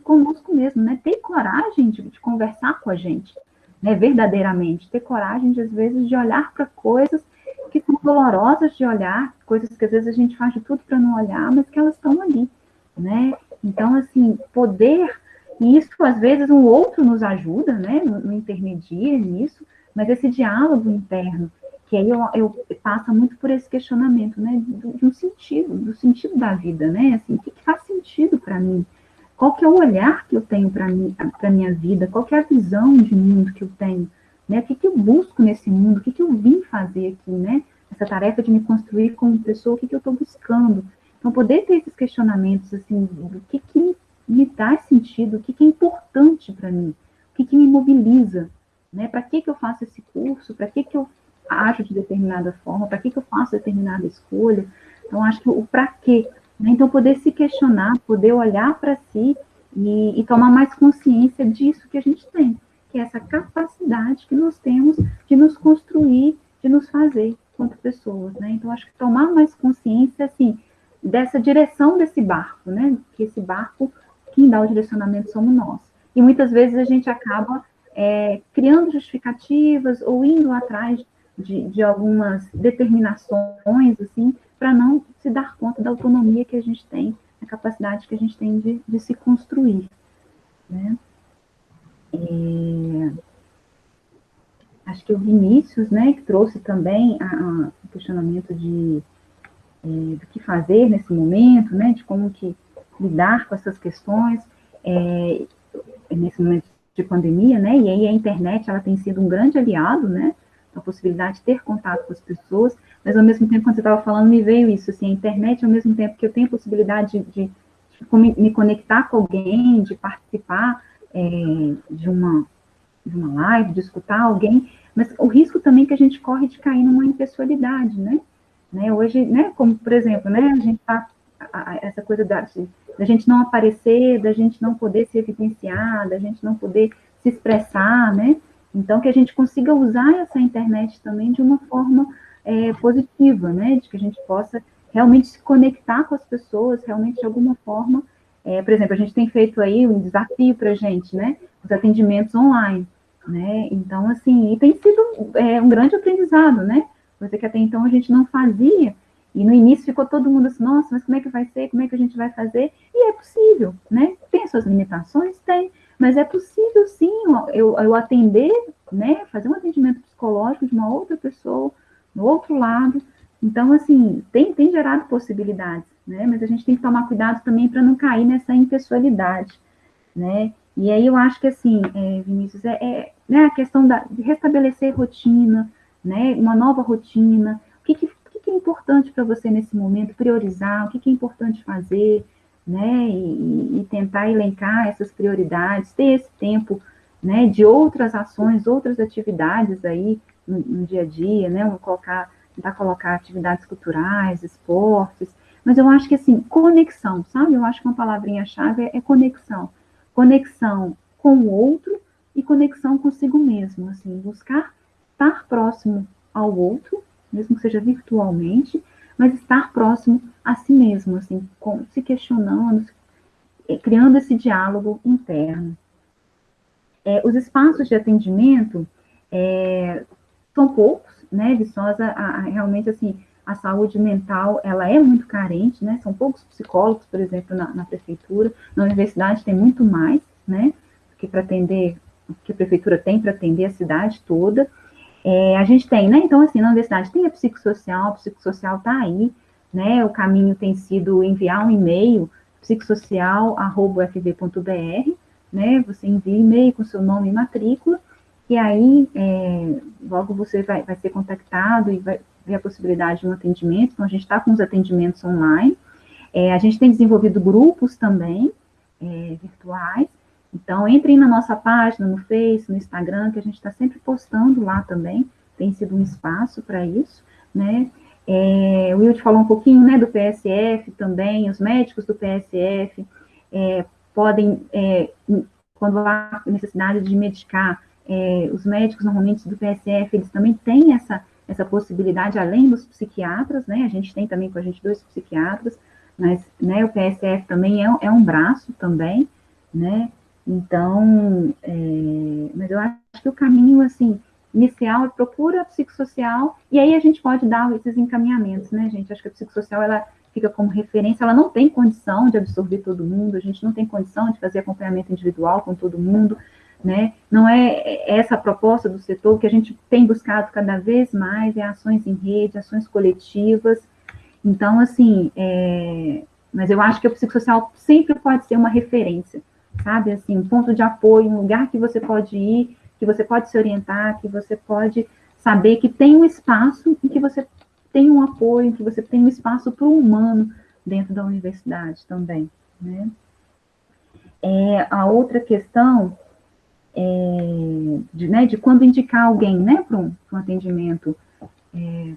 conosco mesmo, né, ter coragem de conversar com a gente, né, verdadeiramente, ter coragem, às vezes, de olhar para coisas que são dolorosas de olhar, coisas que, às vezes, a gente faz de tudo para não olhar, mas que elas estão ali, né, então, assim, poder... E isso, às vezes, um outro nos ajuda, né, no intermedia nisso, mas esse diálogo interno, que aí eu passa muito por esse questionamento, né, de um sentido, do sentido da vida, né, assim, o que faz sentido para mim? Qual que é o olhar que eu tenho para a minha vida? Qual que é a visão de mundo que eu tenho? Né, o que eu busco nesse mundo? O que eu vim fazer aqui, né? Essa tarefa de me construir como pessoa, o que eu estou buscando? Então, poder ter esses questionamentos, assim, do que me dá sentido, o que é importante para mim, o que me mobiliza, né? Para que eu faço esse curso, para que eu ajo de determinada forma, para que eu faço determinada escolha. Então, acho que o para quê, né? Então, poder se questionar, poder olhar para si e tomar mais consciência disso que a gente tem, que é essa capacidade que nós temos de nos construir, de nos fazer quanto pessoas, né? Então, acho que tomar mais consciência, assim, dessa direção desse barco, né? Que esse barco, quem dá o direcionamento somos nós. E muitas vezes a gente acaba criando justificativas ou indo atrás de algumas determinações, assim, para não se dar conta da autonomia que a gente tem, da capacidade que a gente tem de se construir, né? Acho que o Vinícius, né, que trouxe também o questionamento do que fazer nesse momento, né, de como que lidar com essas questões nesse momento de pandemia, né, e aí a internet, ela tem sido um grande aliado, né, a possibilidade de ter contato com as pessoas, mas ao mesmo tempo, quando você estava falando, me veio isso, assim, a internet, ao mesmo tempo que eu tenho a possibilidade de me conectar com alguém, de participar de uma live, de escutar alguém, mas o risco também que a gente corre de cair numa impessoalidade, né, hoje, né, como, por exemplo, né, a gente tá, essa coisa da gente não aparecer, da gente não poder se evidenciar, da gente não poder se expressar, né, então que a gente consiga usar essa internet também de uma forma positiva, né, de que a gente possa realmente se conectar com as pessoas, realmente de alguma forma, por exemplo, a gente tem feito aí um desafio para a gente, né, os atendimentos online, né, então, assim, e tem sido um grande aprendizado, né, coisa que até então a gente não fazia, E no início ficou todo mundo assim, nossa, mas como é que vai ser? Como é que a gente vai fazer? E é possível, né? Tem suas limitações? Tem, mas é possível sim eu atender, né? Fazer um atendimento psicológico de uma outra pessoa, do outro lado. Então, assim, tem gerado possibilidades, né? Mas a gente tem que tomar cuidado também para não cair nessa impessoalidade, né? E aí eu acho que, assim, Vinícius, né, a questão de restabelecer rotina, né? Uma nova rotina. O que é importante para você nesse momento? Priorizar, o que é importante fazer, né? E tentar elencar essas prioridades, ter esse tempo, né? De outras ações, outras atividades aí no dia a dia, né? Tentar colocar atividades culturais, esportes, mas eu acho que, assim, conexão, sabe? Eu acho que uma palavrinha-chave é conexão. Conexão com o outro e conexão consigo mesmo, assim, buscar estar próximo ao outro, mesmo que seja virtualmente, mas estar próximo a si mesmo, assim, se questionando, criando esse diálogo interno. Os espaços de atendimento são poucos, né, Viçosa, realmente, assim, a saúde mental, ela é muito carente, né, são poucos psicólogos, por exemplo, na prefeitura, na universidade tem muito mais, né, que para atender, que a prefeitura tem para atender a cidade toda. A gente tem, né, então, assim, na universidade tem a psicossocial está aí, né, o caminho tem sido enviar um e-mail, psicossocial@ufv.br, né, você envia e-mail com seu nome e matrícula, e aí logo você vai ser contactado e vai ver a possibilidade de um atendimento. Então, a gente está com os atendimentos online. A gente tem desenvolvido grupos também, virtuais. Então, entrem na nossa página, no Face, no Instagram, que a gente está sempre postando lá também. Tem sido um espaço para isso, né? O Will falou um pouquinho, né, do PSF também. Os médicos do PSF podem, quando há necessidade de medicar, os médicos, normalmente, do PSF, eles também têm essa possibilidade, além dos psiquiatras, né? A gente tem também com a gente 2 psiquiatras, mas, né, o PSF também é um braço também, né? Então, mas eu acho que o caminho, assim, inicial é procura a psicossocial, e aí a gente pode dar esses encaminhamentos, né, gente? Acho que a psicossocial, ela fica como referência, ela não tem condição de absorver todo mundo, a gente não tem condição de fazer acompanhamento individual com todo mundo, né? Não é essa a proposta do setor. Que a gente tem buscado cada vez mais ações em rede, ações coletivas. Então, assim, mas eu acho que o psicossocial sempre pode ser uma referência, sabe? Assim, um ponto de apoio, um lugar que você pode ir, que você pode se orientar, que você pode saber que tem um espaço e que você tem um apoio, que você tem um espaço para o humano dentro da universidade também, né? A outra questão de quando indicar alguém, né, para um atendimento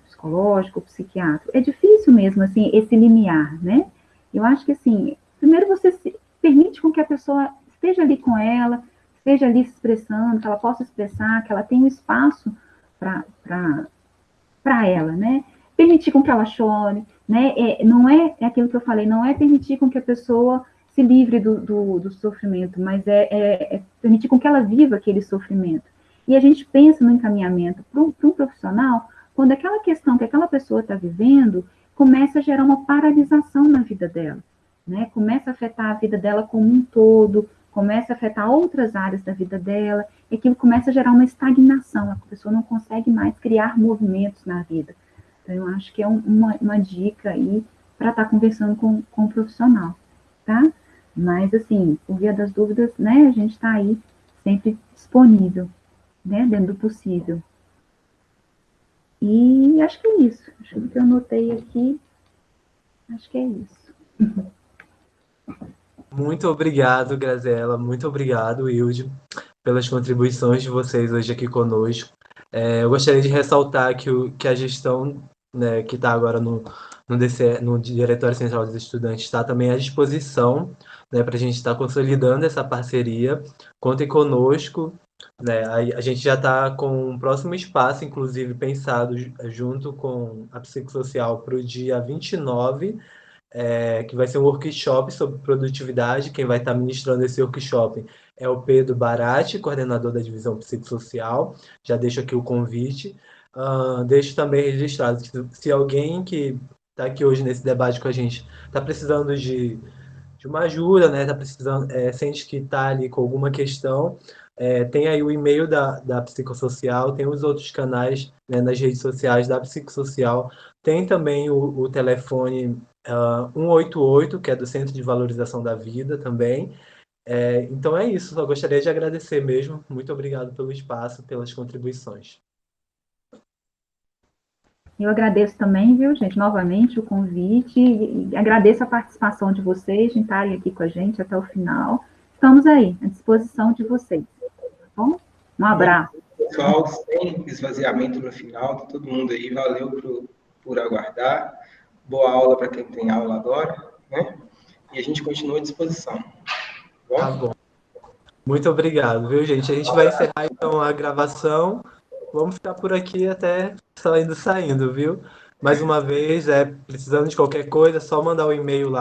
psicológico, psiquiátrico, é difícil mesmo, assim, esse limiar, né? Eu acho que, assim, primeiro você permite com que a pessoa esteja ali com ela, esteja ali se expressando, que ela possa expressar, que ela tenha um espaço para ela, né? Permitir com que ela chore, né? Não é aquilo que eu falei, não é permitir com que a pessoa se livre do sofrimento, mas é permitir com que ela viva aquele sofrimento. E a gente pensa no encaminhamento para um profissional quando aquela questão que aquela pessoa está vivendo começa a gerar uma paralisação na vida dela, né? Começa a afetar a vida dela como um todo, começa a afetar outras áreas da vida dela, e aquilo começa a gerar uma estagnação, a pessoa não consegue mais criar movimentos na vida. Então, eu acho que é uma dica aí para estar conversando com o profissional, tá? Mas, assim, por via das dúvidas, né, a gente está aí sempre disponível, né, dentro do possível. E acho que é isso. Acho que o que eu anotei aqui, acho que é isso. Muito obrigado, Graziela. Muito obrigado, Wilde, pelas contribuições de vocês hoje aqui conosco. Eu gostaria de ressaltar que a gestão, né, que está agora no DCE, no Diretório Central dos Estudantes, está também à disposição, né, para a gente estar consolidando essa parceria. Contem conosco. Né, a gente já está com um próximo espaço, inclusive, pensado junto com a Psicossocial para o dia 29, que vai ser um workshop sobre produtividade. Quem vai estar ministrando esse workshop é o Pedro Barati, coordenador da divisão psicossocial. Já deixo aqui o convite. Deixo também registrado que se alguém que tá aqui hoje nesse debate com a gente, está precisando de uma ajuda, né? Tá precisando, sente que está ali com alguma questão, tem aí o e-mail da Psicossocial, tem os outros canais, né, nas redes sociais da Psicossocial, tem também o telefone 188, que é do Centro de Valorização da Vida também. Então é isso, só gostaria de agradecer mesmo. Muito obrigado pelo espaço, pelas contribuições. Eu agradeço também, viu, gente, novamente o convite, e agradeço a participação de vocês, de estarem aqui com a gente até o final. Estamos aí, à disposição de vocês, tá bom? Um abraço. Pessoal, sem esvaziamento no final, tá todo mundo aí, valeu por aguardar. Boa aula para quem tem aula agora, né? E a gente continua à disposição. Tá bom. Muito obrigado, viu, gente? A gente vai encerrar, então, a gravação. Vamos ficar por aqui até saindo, viu? Mais uma vez, precisando de qualquer coisa, é só mandar o e-mail lá